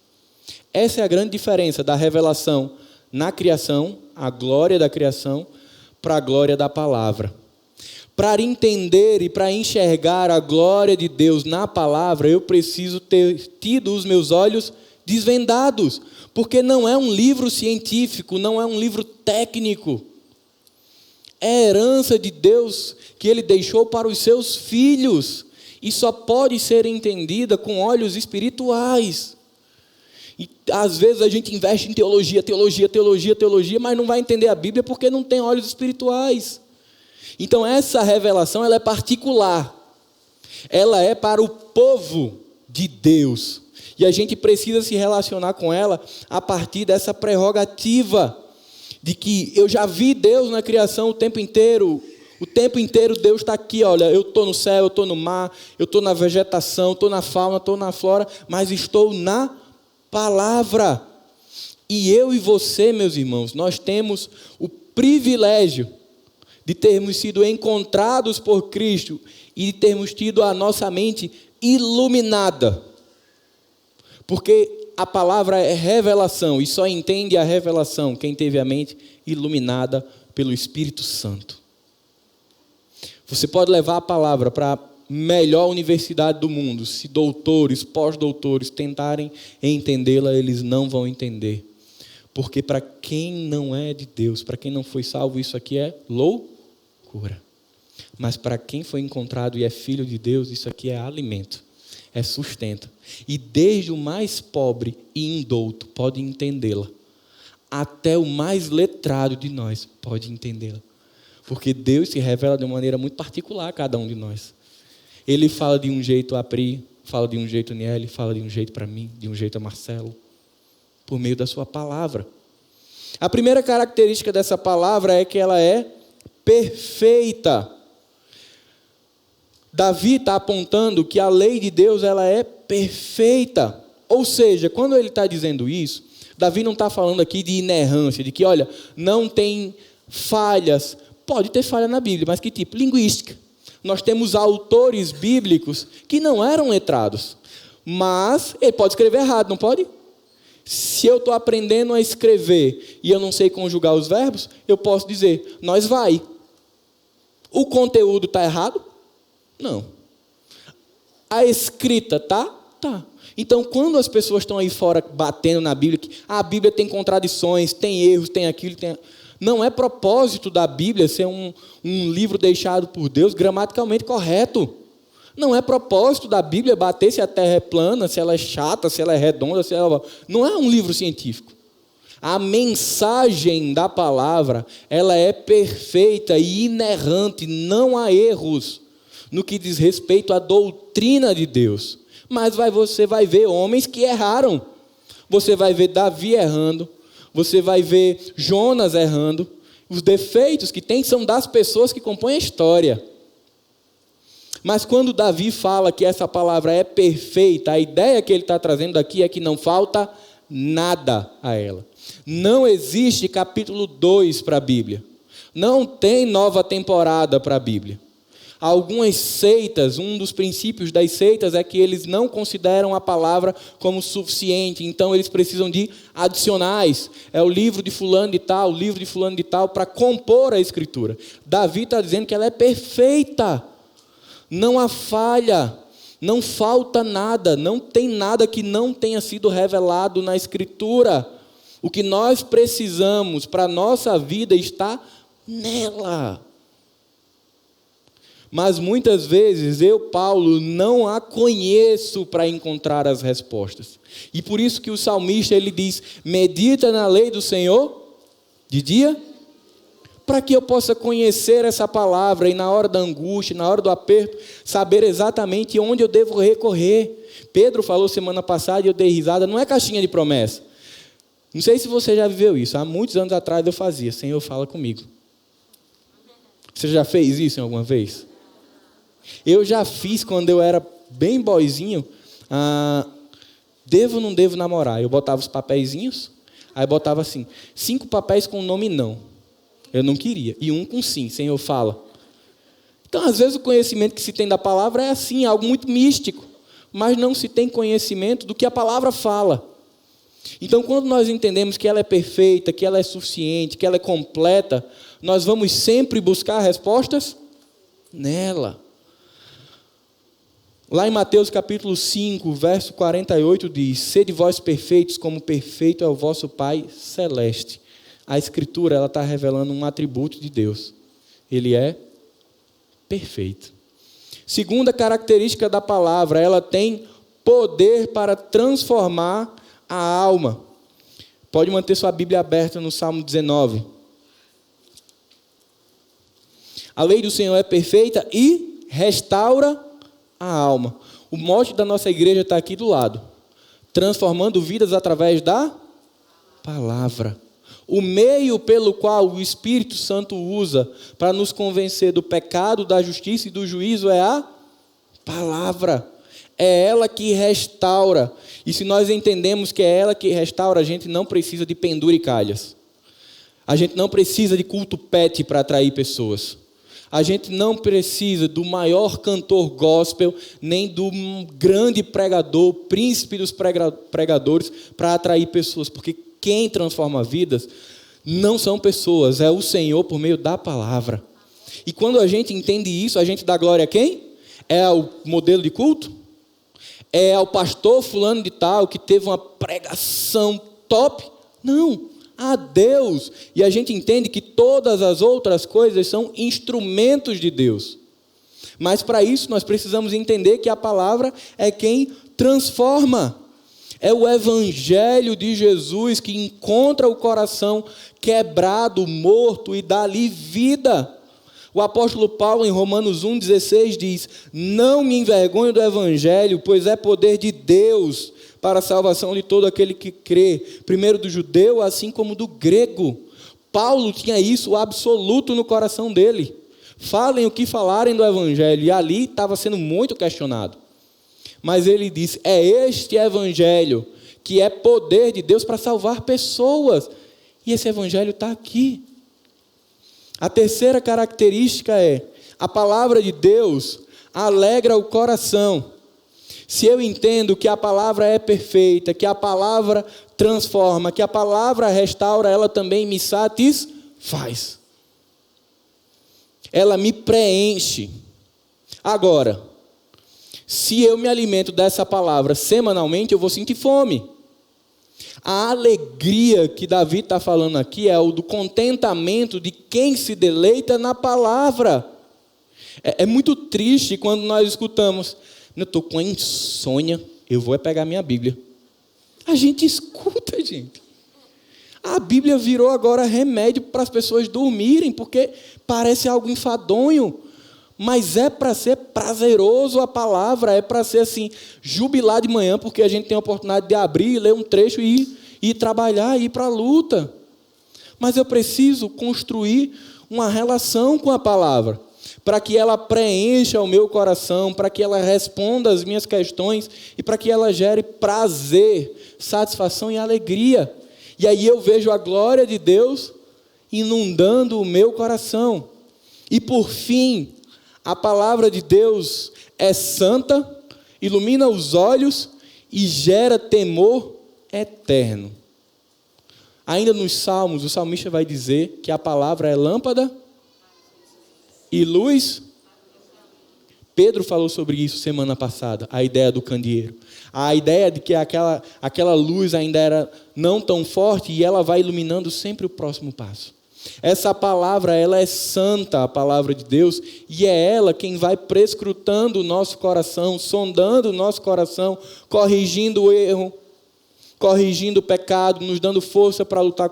Essa é a grande diferença da revelação na criação, a glória da criação, para a glória da palavra. Para entender e para enxergar a glória de Deus na palavra, eu preciso ter tido os meus olhos desvendados, porque não é um livro científico, não é um livro técnico. É a herança de Deus que Ele deixou para os seus filhos, e só pode ser entendida com olhos espirituais. E às vezes a gente investe em teologia, mas não vai entender a Bíblia porque não tem olhos espirituais. Então essa revelação, ela é particular. Ela é para o povo de Deus. E a gente precisa se relacionar com ela a partir dessa prerrogativa de que eu já vi Deus na criação o tempo inteiro. O tempo inteiro Deus está aqui, olha, eu estou no céu, eu estou no mar, eu estou na vegetação, estou na fauna, estou na flora, mas estou na palavra. E eu e você, meus irmãos, nós temos o privilégio de termos sido encontrados por Cristo e de termos tido a nossa mente iluminada. Porque a palavra é revelação, e só entende a revelação quem teve a mente iluminada pelo Espírito Santo. Você pode levar a palavra para a melhor universidade do mundo. Se doutores, pós-doutores tentarem entendê-la, eles não vão entender. Porque para quem não é de Deus, para quem não foi salvo, isso aqui é loucura. Mas para quem foi encontrado e é filho de Deus, isso aqui é alimento, é sustento. E desde o mais pobre e indouto pode entendê-la, até o mais letrado de nós pode entendê-la. Porque Deus se revela de uma maneira muito particular a cada um de nós. Ele fala de um jeito a Pri, fala de um jeito a Niele, fala de um jeito para mim, de um jeito a Marcelo, por meio da sua palavra. A primeira característica dessa palavra é que ela é perfeita. Davi está apontando que a lei de Deus ela é perfeita. Ou seja, quando ele está dizendo isso, Davi não está falando aqui de inerrância, de que, olha, não tem falhas. Pode ter falha na Bíblia, mas que tipo? Linguística. Nós temos autores bíblicos que não eram letrados, mas ele pode escrever errado, não pode? Se eu estou aprendendo a escrever e eu não sei conjugar os verbos, eu posso dizer, nós vai. O conteúdo está errado? Não. A escrita tá? Tá. Então, quando as pessoas estão aí fora batendo na Bíblia, que a Bíblia tem contradições, tem erros, tem aquilo, tem... Não é propósito da Bíblia ser um livro deixado por Deus gramaticalmente correto. Não é propósito da Bíblia bater se a terra é plana, se ela é chata, se ela é redonda, se ela... Não é um livro científico. A mensagem da palavra, ela é perfeita e inerrante, não há erros no que diz respeito à doutrina de Deus. Mas você vai ver homens que erraram. Você vai ver Davi errando. Você vai ver Jonas errando. Os defeitos que tem são das pessoas que compõem a história. Mas quando Davi fala que essa palavra é perfeita, a ideia que ele está trazendo aqui é que não falta nada a ela. Não existe capítulo 2 para a Bíblia. Não tem nova temporada para a Bíblia. Algumas seitas, um dos princípios das seitas é que eles não consideram a palavra como suficiente, então eles precisam de adicionais. É o livro de fulano de tal, o livro de fulano de tal, para compor a Escritura. Davi está dizendo que ela é perfeita, não há falha, não falta nada, não tem nada que não tenha sido revelado na Escritura. O que nós precisamos para a nossa vida está nela. Mas muitas vezes eu, Paulo, não a conheço para encontrar as respostas. E por isso que o salmista ele diz, medita na lei do Senhor de dia, para que eu possa conhecer essa palavra e na hora da angústia, na hora do aperto, saber exatamente onde eu devo recorrer. Pedro falou semana passada e eu dei risada, não é caixinha de promessa. Não sei se você já viveu isso. Há muitos anos atrás eu fazia. Senhor, fala comigo. Você já fez isso em alguma vez? Eu já fiz quando eu era bem boyzinho. Devo ou não devo namorar? Eu botava os papeizinhos. Aí botava assim, 5 papéis com o nome não. Eu não queria. E 1 com sim. Senhor, fala. Então, às vezes, o conhecimento que se tem da palavra é assim, algo muito místico. Mas não se tem conhecimento do que a palavra fala. Então, quando nós entendemos que ela é perfeita, que ela é suficiente, que ela é completa, nós vamos sempre buscar respostas nela. Lá em Mateus capítulo 5, verso 48 diz: sede vós perfeitos, como perfeito é o vosso Pai celeste. A Escritura ela está revelando um atributo de Deus. Ele é perfeito. Segunda característica da palavra, ela tem poder para transformar a alma. Pode manter sua Bíblia aberta no Salmo 19. A lei do Senhor é perfeita e restaura a alma. O mote da nossa igreja está aqui do lado. Transformando vidas através da palavra. O meio pelo qual o Espírito Santo usa para nos convencer do pecado, da justiça e do juízo é a palavra. É ela que restaura. E se nós entendemos que é ela que restaura, a gente não precisa de penduricalhas. A gente não precisa de culto pet para atrair pessoas. A gente não precisa do maior cantor gospel, nem do grande pregador, príncipe dos pregadores, para atrair pessoas. Porque quem transforma vidas não são pessoas, é o Senhor por meio da palavra. E quando a gente entende isso, a gente dá glória a quem? É ao modelo de culto? É ao pastor fulano de tal que teve uma pregação top? Não, a Deus. E a gente entende que todas as outras coisas são instrumentos de Deus. Mas para isso nós precisamos entender que a palavra é quem transforma. É o evangelho de Jesus que encontra o coração quebrado, morto e dá-lhe vida. O apóstolo Paulo, em Romanos 1,16, diz: não me envergonho do evangelho, pois é poder de Deus para a salvação de todo aquele que crê, primeiro do judeu, assim como do grego. Paulo tinha isso absoluto no coração dele. Falem o que falarem do evangelho, e ali estava sendo muito questionado. Mas ele disse: é este evangelho que é poder de Deus para salvar pessoas. E esse evangelho está aqui. A terceira característica é: a palavra de Deus alegra o coração. Se eu entendo que a palavra é perfeita, que a palavra transforma, que a palavra restaura, ela também me satisfaz. Ela me preenche. Agora, se eu me alimento dessa palavra semanalmente, eu vou sentir fome. A alegria que Davi está falando aqui é o do contentamento de quem se deleita na palavra. É muito triste quando nós escutamos: eu estou com insônia, eu vou pegar minha Bíblia. A gente escuta, gente. A Bíblia virou agora remédio para as pessoas dormirem, porque parece algo enfadonho. Mas é para ser prazeroso a palavra, é para ser assim, jubilar de manhã, porque a gente tem a oportunidade de abrir, ler um trecho e ir trabalhar, ir para a luta. Mas eu preciso construir uma relação com a palavra, para que ela preencha o meu coração, para que ela responda às minhas questões e para que ela gere prazer, satisfação e alegria. E aí eu vejo a glória de Deus inundando o meu coração. E por fim, a palavra de Deus é santa, ilumina os olhos e gera temor eterno. Ainda nos Salmos, o salmista vai dizer que a palavra é lâmpada e luz. Pedro falou sobre isso semana passada, a ideia do candeeiro. A ideia de que aquela luz ainda era não tão forte e ela vai iluminando sempre o próximo passo. Essa palavra, ela é santa, a palavra de Deus, e é ela quem vai prescrutando o nosso coração, sondando o nosso coração, corrigindo o erro, corrigindo o pecado, nos dando força para lutar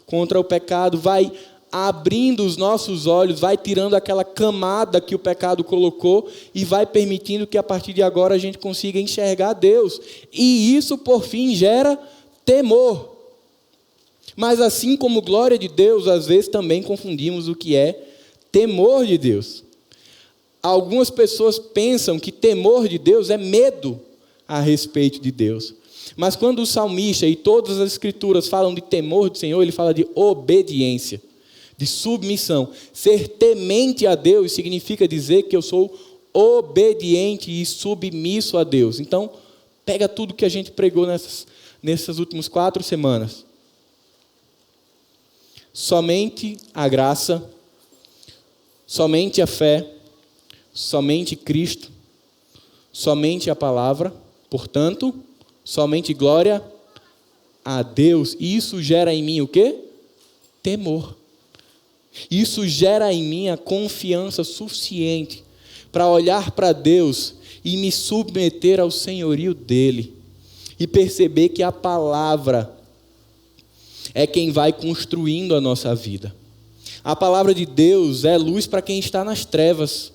contra o pecado, vai abrindo os nossos olhos, vai tirando aquela camada que o pecado colocou e vai permitindo que a partir de agora a gente consiga enxergar Deus. E isso, por fim, gera temor. Mas assim como glória de Deus, às vezes também confundimos o que é temor de Deus. Algumas pessoas pensam que temor de Deus é medo a respeito de Deus. Mas quando o salmista e todas as escrituras falam de temor do Senhor, ele fala de obediência, de submissão. Ser temente a Deus significa dizer que eu sou obediente e submisso a Deus. Então, pega tudo que a gente pregou nessas últimas 4 semanas. Somente a graça, somente a fé, somente Cristo, somente a palavra, portanto, somente glória a Deus. E isso gera em mim o quê? Temor. Isso gera em mim a confiança suficiente para olhar para Deus e me submeter ao senhorio dele. E perceber que a palavra é quem vai construindo a nossa vida. A palavra de Deus é luz para quem está nas trevas.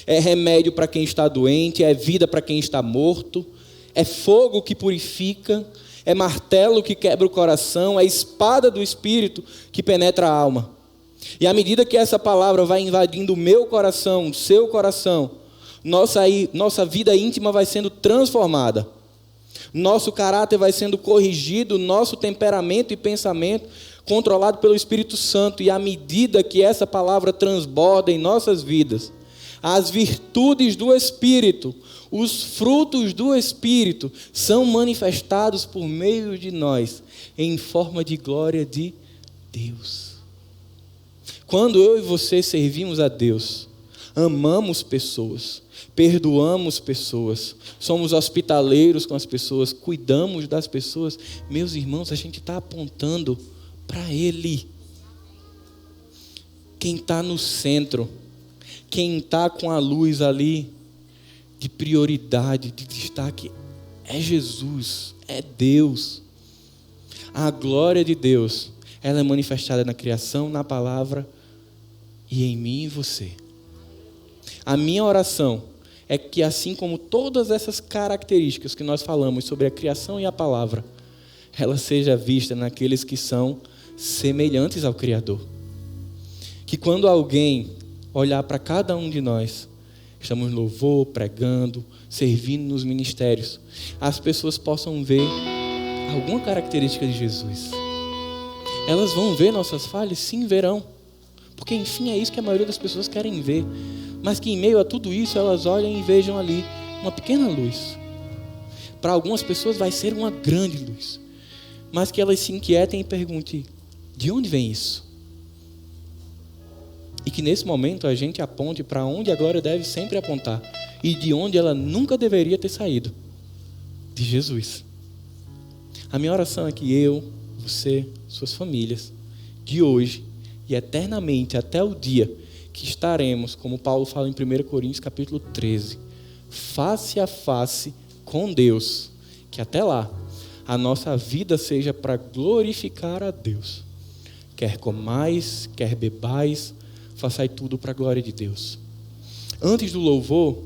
É remédio para quem está doente, é vida para quem está morto, é fogo que purifica, é martelo que quebra o coração, é espada do Espírito que penetra a alma. E à medida que essa palavra vai invadindo o meu coração, o seu coração, nossa vida íntima vai sendo transformada. Nosso caráter vai sendo corrigido, nosso temperamento e pensamento controlado pelo Espírito Santo. E à medida que essa palavra transborda em nossas vidas, as virtudes do Espírito, os frutos do Espírito são manifestados por meio de nós, em forma de glória de Deus. Quando eu e você servimos a Deus, amamos pessoas, perdoamos pessoas, somos hospitaleiros com as pessoas, cuidamos das pessoas, meus irmãos, a gente está apontando para Ele. Quem está no centro, quem está com a luz ali de prioridade, de destaque, é Jesus, é Deus. A glória de Deus, ela é manifestada na criação, na palavra e em mim e você. A minha oração é que, assim como todas essas características que nós falamos sobre a criação e a palavra, ela seja vista naqueles que são semelhantes ao Criador. Que quando alguém olhar para cada um de nós, estamos no louvor, pregando, servindo nos ministérios, as pessoas possam ver alguma característica de Jesus. Elas vão ver nossas falhas? Sim, verão. Porque, enfim, é isso que a maioria das pessoas querem ver. Mas que em meio a tudo isso, elas olhem e vejam ali uma pequena luz. Para algumas pessoas vai ser uma grande luz. Mas que elas se inquietem e perguntem, de onde vem isso? E que nesse momento a gente aponte para onde a glória deve sempre apontar. E de onde ela nunca deveria ter saído. De Jesus. A minha oração é que eu, você, suas famílias, de hoje e eternamente até o dia que estaremos, como Paulo fala em 1 Coríntios capítulo 13, face a face com Deus, que até lá a nossa vida seja para glorificar a Deus. Quer comais, quer bebais, façai tudo para a glória de Deus. Antes do louvor,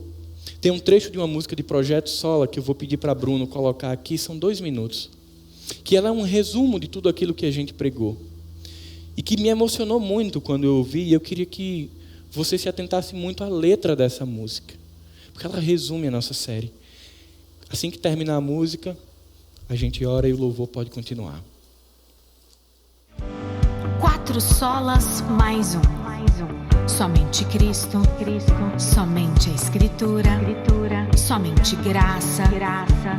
tem um trecho de uma música de Projeto Sola que eu vou pedir para Bruno colocar aqui, são 2 minutos, que ela é um resumo de tudo aquilo que a gente pregou. E que me emocionou muito quando eu ouvi, e eu queria que você se atentasse muito à letra dessa música, porque ela resume a nossa série. Assim que terminar a música, a gente ora e o louvor pode continuar. 4 solas mais um. Somente Cristo, somente a Escritura, somente graça,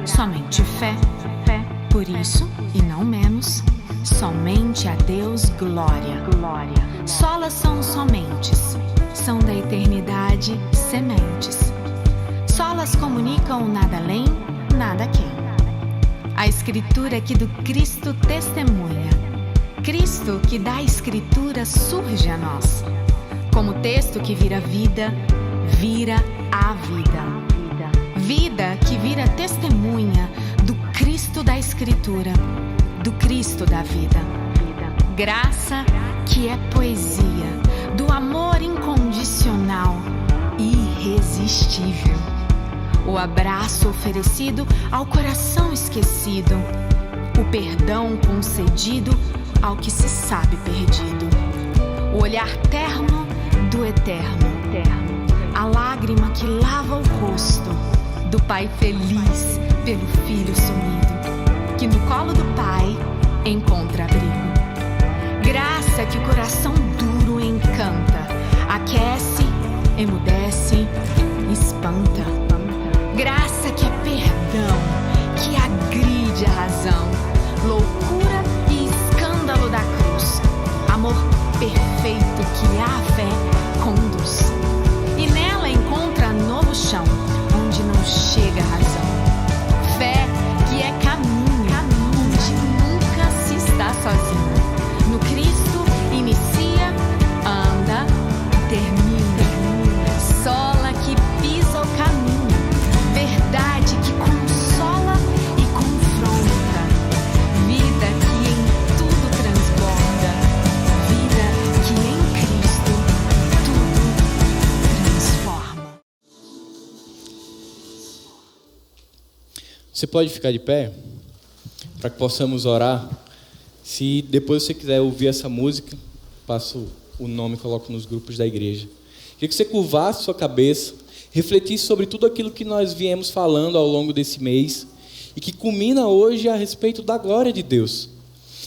somente fé. Por isso, e não menos, somente a Deus glória. Solas são somentes, são da eternidade sementes. Solas comunicam nada além, nada quem. A Escritura que do Cristo testemunha. Cristo que da Escritura surge a nós. Como texto que vira vida, vira a vida. Vida que vira testemunha do Cristo da Escritura, do Cristo da vida. Graça que é poesia, do amor incondicional, irresistível. O abraço oferecido ao coração esquecido, o perdão concedido ao que se sabe perdido. O olhar terno do eterno, a lágrima que lava o rosto do pai feliz pelo filho sumido, que no colo do pai encontra abrigo. Graça que o coração duro encanta, aquece, emudece, espanta. Graça que é perdão, que agride a razão, loucura e escândalo da cruz, amor perfeito que a fé conduz. E nela encontra novo chão, onde não chega a razão. Fé que é caminho, onde nunca se está sozinho. No Cristo inicia, anda, termina. Sola que pisa o caminho. Verdade que consola e confronta. Vida que em tudo transborda. Vida que em Cristo tudo transforma. Você pode ficar de pé para que possamos orar. Se depois você quiser ouvir essa música, passo o nome e coloco nos grupos da igreja. Queria que você curvasse sua cabeça, refletisse sobre tudo aquilo que nós viemos falando ao longo desse mês e que culmina hoje a respeito da glória de Deus.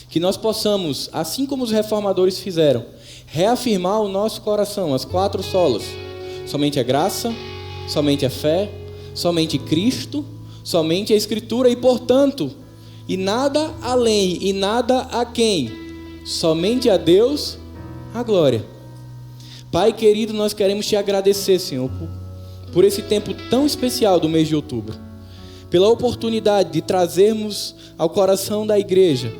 Que nós possamos, assim como os reformadores fizeram, reafirmar o nosso coração, as 4 solas. Somente a graça, somente a fé, somente Cristo, somente a Escritura e, portanto, e nada além e nada a quem, somente a Deus a glória. Pai querido, nós queremos te agradecer, Senhor, por esse tempo tão especial do mês de outubro, pela oportunidade de trazermos ao coração da igreja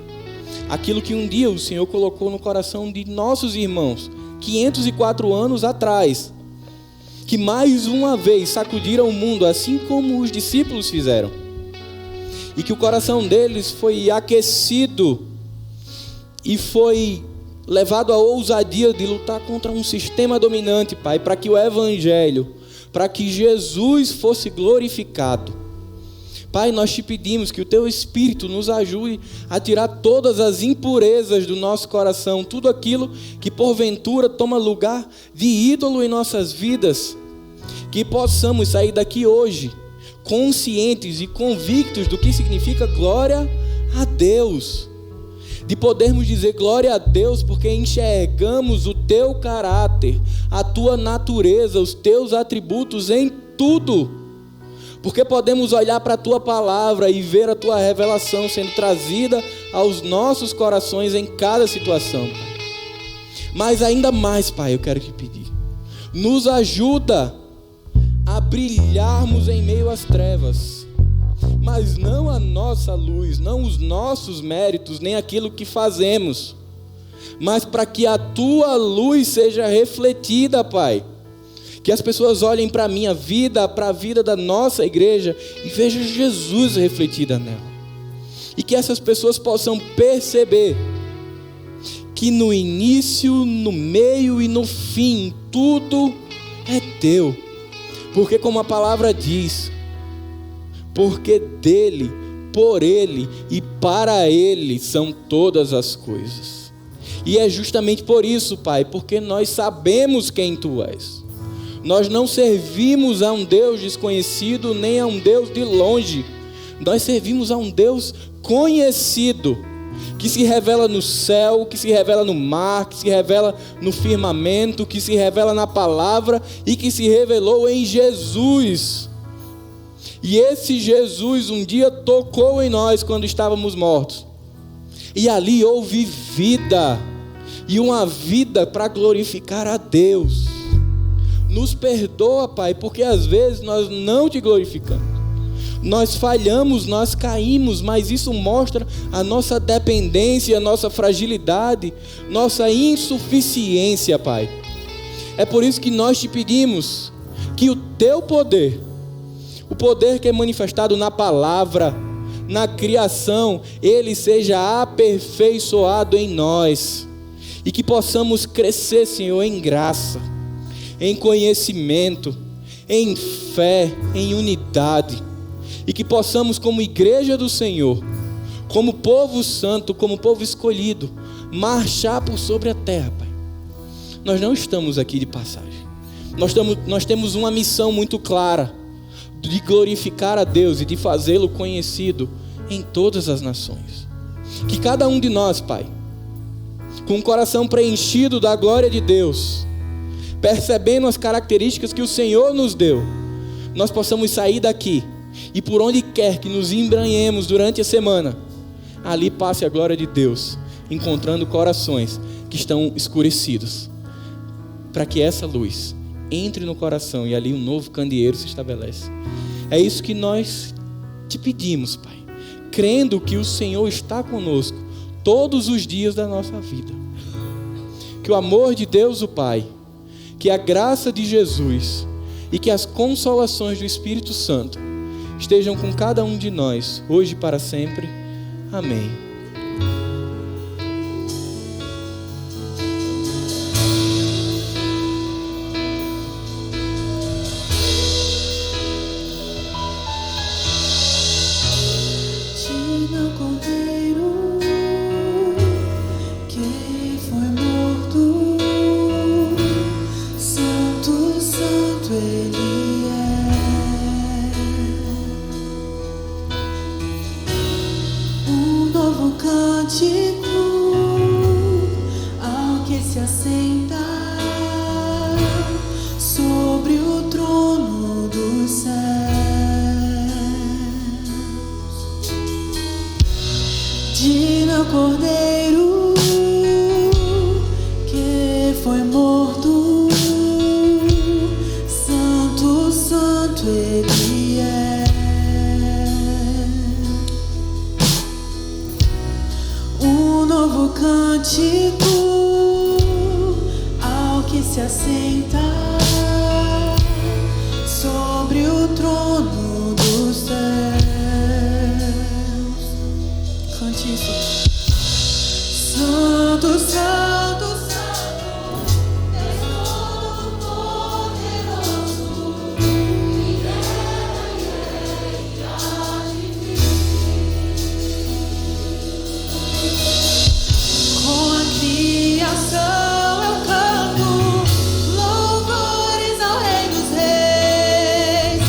aquilo que um dia o Senhor colocou no coração de nossos irmãos, 504 anos atrás, que mais uma vez sacudiram o mundo, assim como os discípulos fizeram, e que o coração deles foi aquecido e foi levado à ousadia de lutar contra um sistema dominante, Pai, para que o Evangelho, para que Jesus fosse glorificado. Pai, nós te pedimos que o Teu Espírito nos ajude a tirar todas as impurezas do nosso coração, tudo aquilo que porventura toma lugar de ídolo em nossas vidas, que possamos sair daqui hoje conscientes e convictos do que significa glória a Deus, de podermos dizer glória a Deus porque enxergamos o Teu caráter, a Tua natureza, os Teus atributos em tudo, porque podemos olhar para a Tua palavra e ver a Tua revelação sendo trazida aos nossos corações em cada situação. Mas ainda mais, Pai, eu quero te pedir, nos ajuda a brilharmos em meio às trevas, mas não a nossa luz, não os nossos méritos, nem aquilo que fazemos, mas para que a Tua luz seja refletida, Pai, que as pessoas olhem para a minha vida, para a vida da nossa igreja e vejam Jesus refletida nela, e que essas pessoas possam perceber que no início, no meio e no fim, tudo é Teu. Porque como a palavra diz, porque dele, por ele e para ele são todas as coisas. E é justamente por isso, Pai, porque nós sabemos quem Tu és. Nós não servimos a um Deus desconhecido, nem a um Deus de longe. Nós servimos a um Deus conhecido, que se revela no céu, que se revela no mar, que se revela no firmamento, que se revela na palavra e que se revelou em Jesus. E esse Jesus um dia tocou em nós quando estávamos mortos. E ali houve vida, e uma vida para glorificar a Deus. Nos perdoa, Pai, porque às vezes nós não Te glorificamos. Nós falhamos, nós caímos, mas isso mostra a nossa dependência, a nossa fragilidade, nossa insuficiência, Pai. É por isso que nós Te pedimos que o Teu poder, o poder que é manifestado na palavra, na criação, ele seja aperfeiçoado em nós, e que possamos crescer, Senhor, em graça, em conhecimento, em fé, em unidade, e que possamos, como igreja do Senhor, como povo santo, como povo escolhido, marchar por sobre a terra, Pai. Nós não estamos aqui de passagem. Nós temos uma missão muito clara de glorificar a Deus e de fazê-lo conhecido em todas as nações. Que cada um de nós, Pai, com o coração preenchido da glória de Deus, percebendo as características que o Senhor nos deu, nós possamos sair daqui e por onde quer que nos embranhemos durante a semana, ali passe a glória de Deus, encontrando corações que estão escurecidos, para que essa luz entre no coração e ali um novo candeeiro se estabelece. É isso que nós te pedimos, Pai, crendo que o Senhor está conosco todos os dias da nossa vida. Que o amor de Deus o Pai, que a graça de Jesus e que as consolações do Espírito Santo estejam com cada um de nós, hoje e para sempre. Amém. Cordeiro que foi morto, santo, santo ele é. Um novo cântico ao que se assenta sobre o trono dos céus. Cante isso. Santo, santo, santo, és todo poderoso, que era e há de vir. Com a criação eu canto louvores ao Rei dos Reis.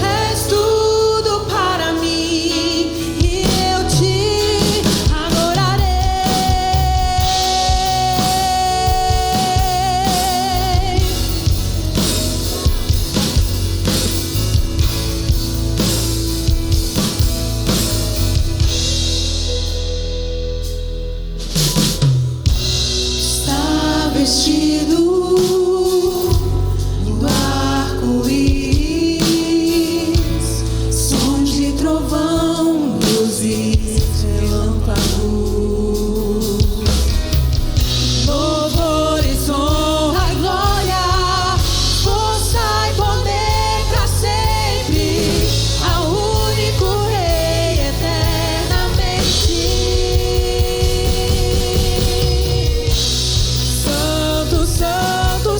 És tudo para mim e eu te adorarei. Está vestido no arco-íris, som de trovão, luzes, relâmpagos, louvores, honra, glória, força e poder pra sempre, ao único Rei eternamente. Santo, santo,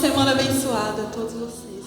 semana abençoada a todos vocês.